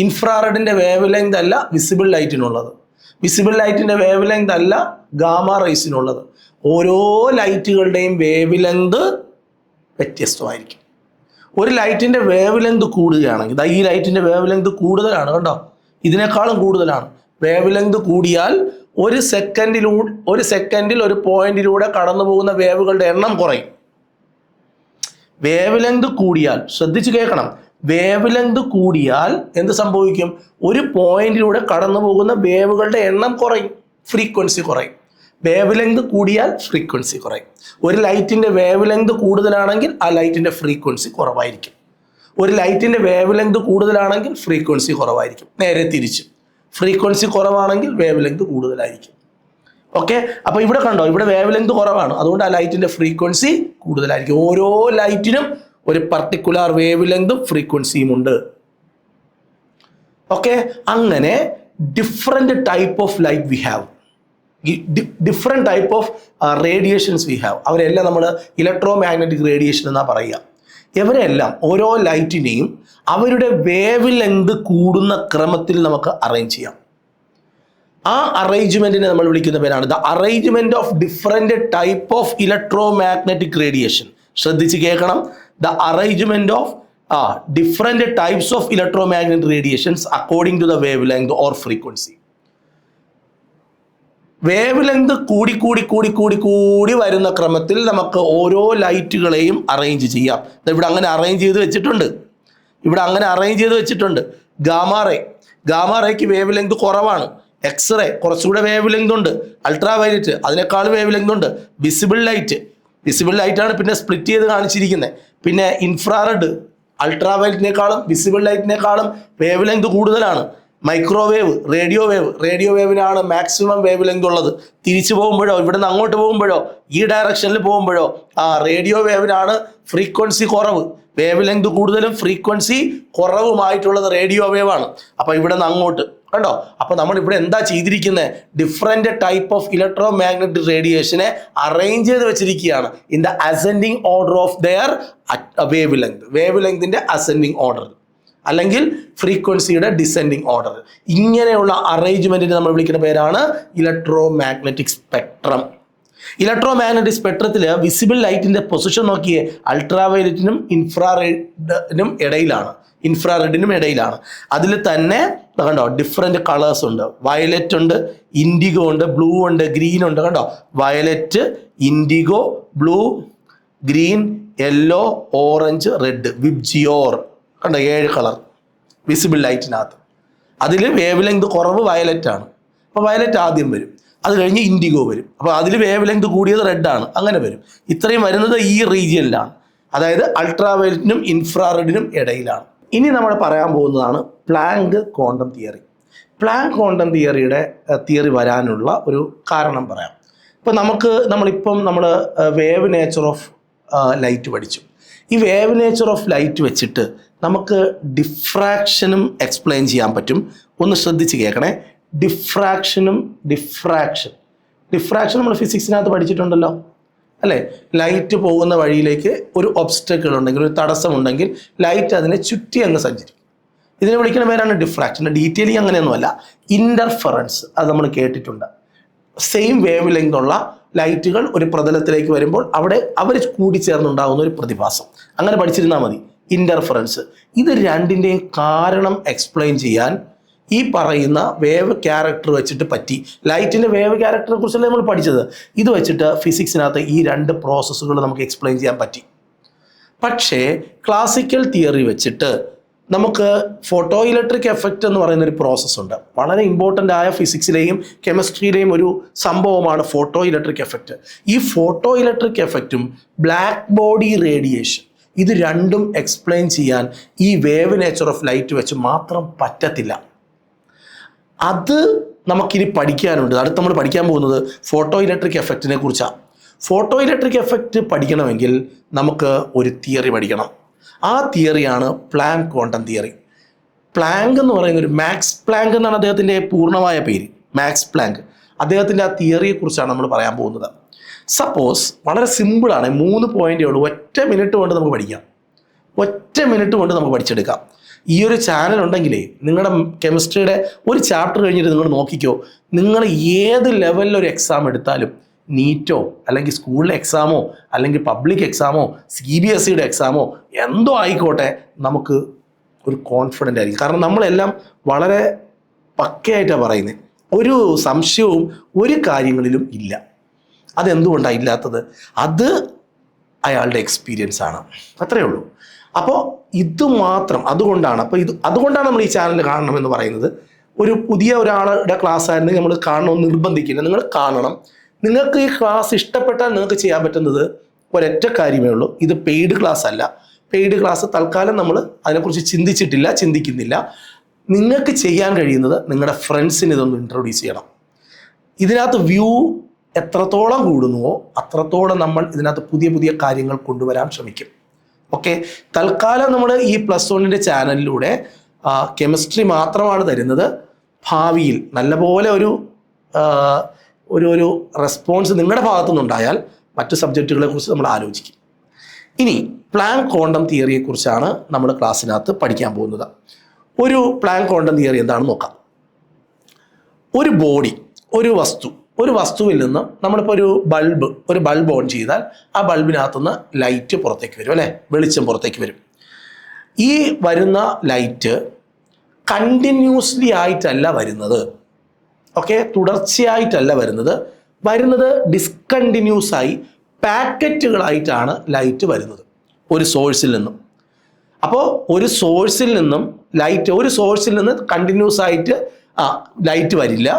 ഇൻഫ്രാറെഡിൻ്റെ വേവ് ലെങ്ത് അല്ല വിസിബിൾ ലൈറ്റിനുള്ളത്, വിസിബിൾ ലൈറ്റിൻ്റെ വേവ് ലെങ്ത് അല്ല ഗാമ റേസിനുള്ളത്. ഓരോ ലൈറ്റുകളുടെയും വേവ് ലെങ്ത് വ്യത്യസ്തമായിരിക്കും. ഒരു ലൈറ്റിൻ്റെ വേവ് ലെങ്ത് കൂടുകയാണെങ്കിൽ, ഈ ലൈറ്റിൻ്റെ വേവ് ലെങ്ത് കൂടുതലാണ് കണ്ടോ, ഇതിനേക്കാളും കൂടുതലാണ്. വേവ് ലെങ്ത് കൂടിയാൽ ഒരു സെക്കൻഡിൽ ഒരു പോയിന്റിലൂടെ കടന്നു പോകുന്ന വേവുകളുടെ എണ്ണം കുറയും. വേവ് ലെങ്ത് കൂടിയാൽ, ശ്രദ്ധിച്ച് കേൾക്കണം, വേവ് ലെങ്ത് കൂടിയാൽ എന്ത് സംഭവിക്കും? ഒരു പോയിന്റിലൂടെ കടന്നു പോകുന്ന വേവുകളുടെ എണ്ണം കുറയും, ഫ്രീക്വൻസി കുറയും. വേവ് ലെങ്ത് കൂടിയാൽ ഫ്രീക്വൻസി കുറയും. ഒരു ലൈറ്റിൻ്റെ വേവ് ലെങ്ത് കൂടുതലാണെങ്കിൽ ആ ലൈറ്റിൻ്റെ ഫ്രീക്വൻസി കുറവായിരിക്കും. ഒരു ലൈറ്റിൻ്റെ വേവ് ലെങ്ത് കൂടുതലാണെങ്കിൽ ഫ്രീക്വൻസി കുറവായിരിക്കും. നേരെ തിരിച്ചും, ഫ്രീക്വൻസി കുറവാണെങ്കിൽ വേവ് ലെങ്ത് കൂടുതലായിരിക്കും. ഓക്കെ, അപ്പോൾ ഇവിടെ കണ്ടോ, ഇവിടെ വേവ് ലെങ്ത് കുറവാണ്, അതുകൊണ്ട് ആ ലൈറ്റിൻ്റെ ഫ്രീക്വൻസി കൂടുതലായിരിക്കും. ഓരോ ലൈറ്റിനും ഒരു പർട്ടിക്കുലർ വേവ് ലെങ്തും ഫ്രീക്വൻസിയും ഉണ്ട്. ഓക്കെ, അങ്ങനെ different type of light we have, different type of radiations we have. അവരെല്ലാം നമ്മൾ ഇലക്ട്രോ മാഗ്നറ്റിക് റേഡിയേഷൻ എന്നാണ് പറയുക. ഇവരെല്ലാം ഓരോ ലൈറ്റിനെയും അവരുടെ വേവ് ലെങ്ത് കൂടുന്ന ക്രമത്തിൽ നമുക്ക് അറേഞ്ച് ചെയ്യാം. ആ അറേഞ്ച്മെൻറ്റിനെ നമ്മൾ വിളിക്കുന്ന പേരാണ് the arrangement of different type of electromagnetic radiation. ശ്രദ്ധിച്ച് കേൾക്കണം, the arrangement of different types of electromagnetic radiations according to the wavelength or frequency. Wavelength കൂടി വരുന്ന ക്രമത്തിൽ നമുക്ക് ഓരോ ലൈറ്റുകളെയും അറേഞ്ച് ചെയ്യാം. ഇവിടെ അങ്ങനെ അറേഞ്ച് ചെയ്ത് വെച്ചിട്ടുണ്ട്. ഗാമ റേക്ക് വേവ് ലെങ്ത് കുറവാണ്. എക്സ്റേ കുറച്ചുകൂടെ വേവ് ലെങ്ത് ഉണ്ട്. അൾട്രാ വയലറ്റ് അതിനേക്കാൾ വേവ് ലെങ്ത് ഉണ്ട്. വിസിബിൾ ലൈറ്റാണ് പിന്നെ സ്പ്ലിറ്റ് ചെയ്ത് കാണിച്ചിരിക്കുന്നത്. പിന്നെ ഇൻഫ്രാറെഡ് അൾട്രാ വയലറ്റിനേക്കാളും വിസിബിൾ ലൈറ്റിനേക്കാളും വേവ് ലെങ്ത് കൂടുതലാണ്. മൈക്രോവേവ്, റേഡിയോ വേവിനാണ് മാക്സിമം വേവ് ലെങ്ത് ഉള്ളത്. തിരിച്ചു പോകുമ്പോഴോ ഇവിടുന്ന് അങ്ങോട്ട് പോകുമ്പോഴോ ഈ ഡയറക്ഷനിൽ പോകുമ്പോഴോ റേഡിയോ വേവിനാണ് ഫ്രീക്വൻസി കുറവ്. വേവ് ലെങ്ത് കൂടുതലും ഫ്രീക്വൻസി കുറവുമായിട്ടുള്ളത് റേഡിയോ വേവാണ്. അപ്പോൾ ഇവിടെ നിന്ന് അങ്ങോട്ട് കണ്ടോ. അപ്പോൾ നമ്മൾ ഇവിടെ എന്താ ചെയ്തിരിക്കുന്നത്? Different type of electromagnetic റേഡിയേഷനെ അറേഞ്ച് ചെയ്ത് വെച്ചിരിക്കുകയാണ് in the ascending order of their വേവ് ലെങ്തിൻ്റെ അസെൻഡിങ് ഓർഡർ അല്ലെങ്കിൽ ഫ്രീക്വൻസിയുടെ ഡിസെൻഡിങ് ഓർഡർ. ഇങ്ങനെയുള്ള അറേഞ്ച്മെൻറ്റിന് നമ്മൾ വിളിക്കുന്ന പേരാണ് electromagnetic spectrum. Electromagnetic സ്പെക്ട്രത്തിൽ വിസിബിൾ ലൈറ്റിൻ്റെ പൊസിഷൻ നോക്കിയേ, അൾട്രാ വയലറ്റിനും ഇൻഫ്രാറെഡിനും ഇടയിലാണ്. അതിൽ തന്നെ കണ്ടോ ഡിഫറെൻറ്റ് കളേഴ്സ് ഉണ്ട്. വയലറ്റ് ഉണ്ട്, ഇൻഡിഗോ ഉണ്ട്, ബ്ലൂ ഉണ്ട്, ഗ്രീൻ ഉണ്ട്. കണ്ടോ, violet, indigo, blue, green, yellow, orange, red, VIBGYOR. കണ്ടോ 7 കളർ വിസിബിൾ ലൈറ്റിനകത്ത്. അതിൽ വേവ് ലെങ്ത് കുറവ് വയലറ്റാണ്. അപ്പോൾ വയലറ്റ് ആദ്യം വരും, അത് കഴിഞ്ഞ് ഇൻഡിഗോ വരും. അപ്പോൾ അതിൽ വേവ് ലെങ്ത് കൂടിയത് റെഡാണ്, അങ്ങനെ വരും. ഇത്രയും വരുന്നത് ഈ റീജിയനിലാണ്, അതായത് അൾട്രാ വയലറ്റിനും ഇൻഫ്രാറെഡിനും ഇടയിലാണ്. ഇനി നമ്മൾ പറയാൻ പോകുന്നതാണ് Planck quantum theory. Planck quantum theory വരാനുള്ള ഒരു കാരണം പറയാം. ഇപ്പോൾ നമ്മൾ വേവ് നേച്ചർ ഓഫ് ലൈറ്റ് പഠിച്ചു. ഈ വേവ് നേച്ചർ ഓഫ് ലൈറ്റ് വെച്ചിട്ട് നമുക്ക് ഡിഫ്രാക്ഷനും എക്സ്പ്ലെയിൻ ചെയ്യാൻ പറ്റും. ഒന്ന് ശ്രദ്ധിച്ച് കേൾക്കണേ. ഡിഫ്രാക്ഷൻ നമ്മൾ ഫിസിക്സിനകത്ത് പഠിച്ചിട്ടുണ്ടല്ലോ അല്ലേ? ലൈറ്റ് പോകുന്ന വഴിയിലേക്ക് ഒരു ഒബ്സ്റ്റക്കിൾ ഉണ്ടെങ്കിൽ, ഒരു തടസ്സമുണ്ടെങ്കിൽ ലൈറ്റ് അതിനെ ചുറ്റി അങ്ങ് സഞ്ചരിക്കും. ഇതിനെ വിളിക്കുന്ന പേരാണ് ഡിഫ്രാക്ഷൻ. ഡീറ്റെയിലിംഗ് അങ്ങനെയൊന്നുമല്ല. ഇൻ്റർഫറൻസ് അത് നമ്മൾ കേട്ടിട്ടുണ്ട്. സെയിം വേവ് ലെങ്ത് ഉള്ള ലൈറ്റുകൾ ഒരു പ്രതലത്തിലേക്ക് വരുമ്പോൾ അവിടെ അവർ കൂടിച്ചേർന്നുണ്ടാകുന്ന ഒരു പ്രതിഭാസം, അങ്ങനെ പഠിച്ചിരുന്നാൽ മതി. ഇൻ്റർഫറൻസ്, ഇത് രണ്ടിൻ്റെയും കാരണം എക്സ്പ്ലെയിൻ ചെയ്യാൻ ഈ പറയുന്ന വേവ് ക്യാരക്ടർ വെച്ചിട്ട് പറ്റി. ലൈറ്റിൻ്റെ വേവ് ക്യാരക്ടറെ കുറിച്ചല്ലേ നമ്മൾ പഠിച്ചത്. ഇത് വെച്ചിട്ട് ഫിസിക്സിനകത്ത് ഈ 2 പ്രോസസ്സുകൾ നമുക്ക് എക്സ്പ്ലെയിൻ ചെയ്യാൻ പറ്റി. പക്ഷേ ക്ലാസിക്കൽ തിയറി വെച്ചിട്ട് നമുക്ക് ഫോട്ടോ ഇലക്ട്രിക് എഫക്റ്റ് എന്ന് പറയുന്ന ഒരു പ്രോസസ്സുണ്ട്. വളരെ ഇമ്പോർട്ടൻ്റ് ആയ ഫിസിക്സിലെയും കെമിസ്ട്രിയിലെയും ഒരു സംഭവമാണ് ഫോട്ടോ ഇലക്ട്രിക് എഫക്റ്റ്. ഈ ഫോട്ടോ ഇലക്ട്രിക് എഫക്റ്റും ബ്ലാക്ക് ബോഡി റേഡിയേഷൻ, ഇത് രണ്ടും എക്സ്പ്ലെയിൻ ചെയ്യാൻ ഈ വേവ് നേച്ചർ ഓഫ് ലൈറ്റ് വെച്ച് മാത്രം പറ്റത്തില്ല. അത് നമുക്കിനി പഠിക്കാനുണ്ട്. അടുത്ത് നമ്മൾ പഠിക്കാൻ പോകുന്നത് ഫോട്ടോ ഇലക്ട്രിക് എഫക്റ്റിനെ കുറിച്ചാണ്. ഫോട്ടോ ഇലക്ട്രിക് എഫക്റ്റ് പഠിക്കണമെങ്കിൽ നമുക്ക് ഒരു തിയറി പഠിക്കണം. ആ തിയറിയാണ് പ്ലാങ്ക് ക്വാണ്ടം തിയറി. പ്ലാങ്ക് എന്ന് പറയുന്ന ഒരു മാക്സ് പ്ലാങ്ക് എന്നാണ് അദ്ദേഹത്തിൻ്റെ പൂർണ്ണമായ പേര്, മാക്സ് പ്ലാങ്ക്. അദ്ദേഹത്തിൻ്റെ ആ തിയറിയെക്കുറിച്ചാണ് നമ്മൾ പറയാൻ പോകുന്നത്. സപ്പോസ് വളരെ സിമ്പിളാണ്, 3 പോയിൻ്റേ ഉള്ളൂ, ഒറ്റ മിനിറ്റ് കൊണ്ട് നമുക്ക് പഠിക്കാം, ഒറ്റ മിനിറ്റ് കൊണ്ട് നമുക്ക് പഠിച്ചെടുക്കാം. ഈ ഒരു ചാനൽ ഉണ്ടെങ്കിലേ നിങ്ങളുടെ കെമിസ്ട്രിയുടെ ഒരു ചാപ്റ്റർ കഴിഞ്ഞിട്ട് നിങ്ങൾ നോക്കിക്കോ, നിങ്ങൾ ഏത് ലെവലിലൊരു എക്സാം എടുത്താലും, നീറ്റോ അല്ലെങ്കിൽ സ്കൂളിലെ എക്സാമോ അല്ലെങ്കിൽ പബ്ലിക് എക്സാമോ CBSEയുടെ എക്സാമോ എന്തോ ആയിക്കോട്ടെ, നമുക്ക് ഒരു കോൺഫിഡൻ്റ് ആയിരിക്കും. കാരണം നമ്മളെല്ലാം വളരെ പക്കയായിട്ടാണ് പറയുന്നത്, ഒരു സംശയവും ഒരു കാര്യങ്ങളിലും ഇല്ല. അതെന്തുകൊണ്ടാണ് ഇല്ലാത്തത്? അത് അയാളുടെ എക്സ്പീരിയൻസ് ആണ്, അത്രയേ ഉള്ളൂ. അപ്പോൾ ഇത് മാത്രം അതുകൊണ്ടാണ്. അപ്പോൾ അതുകൊണ്ടാണ് നമ്മൾ ഈ ചാനൽ കാണണമെന്ന് പറയുന്നത്. ഒരു പുതിയ ഒരാളുടെ ക്ലാസ് ആയിരുന്നെങ്കിൽ നമ്മൾ കാണണമെന്ന് നിർബന്ധിക്കില്ല, നിങ്ങൾ കാണണം. നിങ്ങൾക്ക് ഈ ക്ലാസ് ഇഷ്ടപ്പെട്ടാൽ നിങ്ങൾക്ക് ചെയ്യാൻ പറ്റുന്നത് ഒരൊറ്റ കാര്യമേ ഉള്ളൂ, ഇത് പെയ്ഡ് ക്ലാസ് അല്ല. പെയ്ഡ് ക്ലാസ് തൽക്കാലം നമ്മൾ അതിനെക്കുറിച്ച് ചിന്തിക്കുന്നില്ല. നിങ്ങൾക്ക് ചെയ്യാൻ കഴിയുന്നത് നിങ്ങളുടെ ഫ്രണ്ട്സിന് ഇതൊന്ന് ഇൻട്രൊഡ്യൂസ് ചെയ്യണം. ഇതിനകത്ത് വ്യൂ എത്രത്തോളം കൂടുന്നുവോ അത്രത്തോളം നമ്മൾ ഇതിനകത്ത് പുതിയ പുതിയ കാര്യങ്ങൾ കൊണ്ടുവരാൻ ശ്രമിക്കും. ഓക്കെ, തൽക്കാലം നമ്മൾ ഈ +1 ചാനലിലൂടെ കെമിസ്ട്രി മാത്രമാണ് തരുന്നത്. ഭാവിയിൽ നല്ലപോലെ ഒരു റെസ്പോൺസ് നിങ്ങളുടെ ഭാഗത്തുനിന്നുണ്ടായാൽ മറ്റു സബ്ജക്റ്റുകളെ കുറിച്ച് നമ്മൾ ആലോചിക്കും. ഇനി പ്ലാങ്ക് ക്വാണ്ടം തിയറിയെക്കുറിച്ചാണ് നമ്മൾ ക്ലാസ്സിനകത്ത് പഠിക്കാൻ പോകുന്നത്. ഒരു പ്ലാങ്ക് ക്വാണ്ടം തിയറി എന്താണെന്ന് നോക്കാം. ഒരു ബോഡി, ഒരു വസ്തുവിൽ നിന്ന് നമ്മളിപ്പോൾ ഒരു ബൾബ് ഓൺ ചെയ്താൽ ആ ബൾബിനകത്തുനിന്ന് ലൈറ്റ് പുറത്തേക്ക് വരും, അല്ലേ? വെളിച്ചം പുറത്തേക്ക് വരും. ഈ വരുന്ന ലൈറ്റ് കണ്ടിന്യൂസ്ലി ആയിട്ടല്ല വരുന്നത്, ഓക്കെ, തുടർച്ചയായിട്ടല്ല വരുന്നത് ഡിസ്കണ്ടിന്യൂസ് ആയി പാക്കറ്റുകളായിട്ടാണ് ലൈറ്റ് വരുന്നത് ഒരു സോഴ്സിൽ നിന്നും. അപ്പോൾ ഒരു സോഴ്സിൽ നിന്ന് കണ്ടിന്യൂസ് ആയിട്ട് ലൈറ്റ് വരില്ല.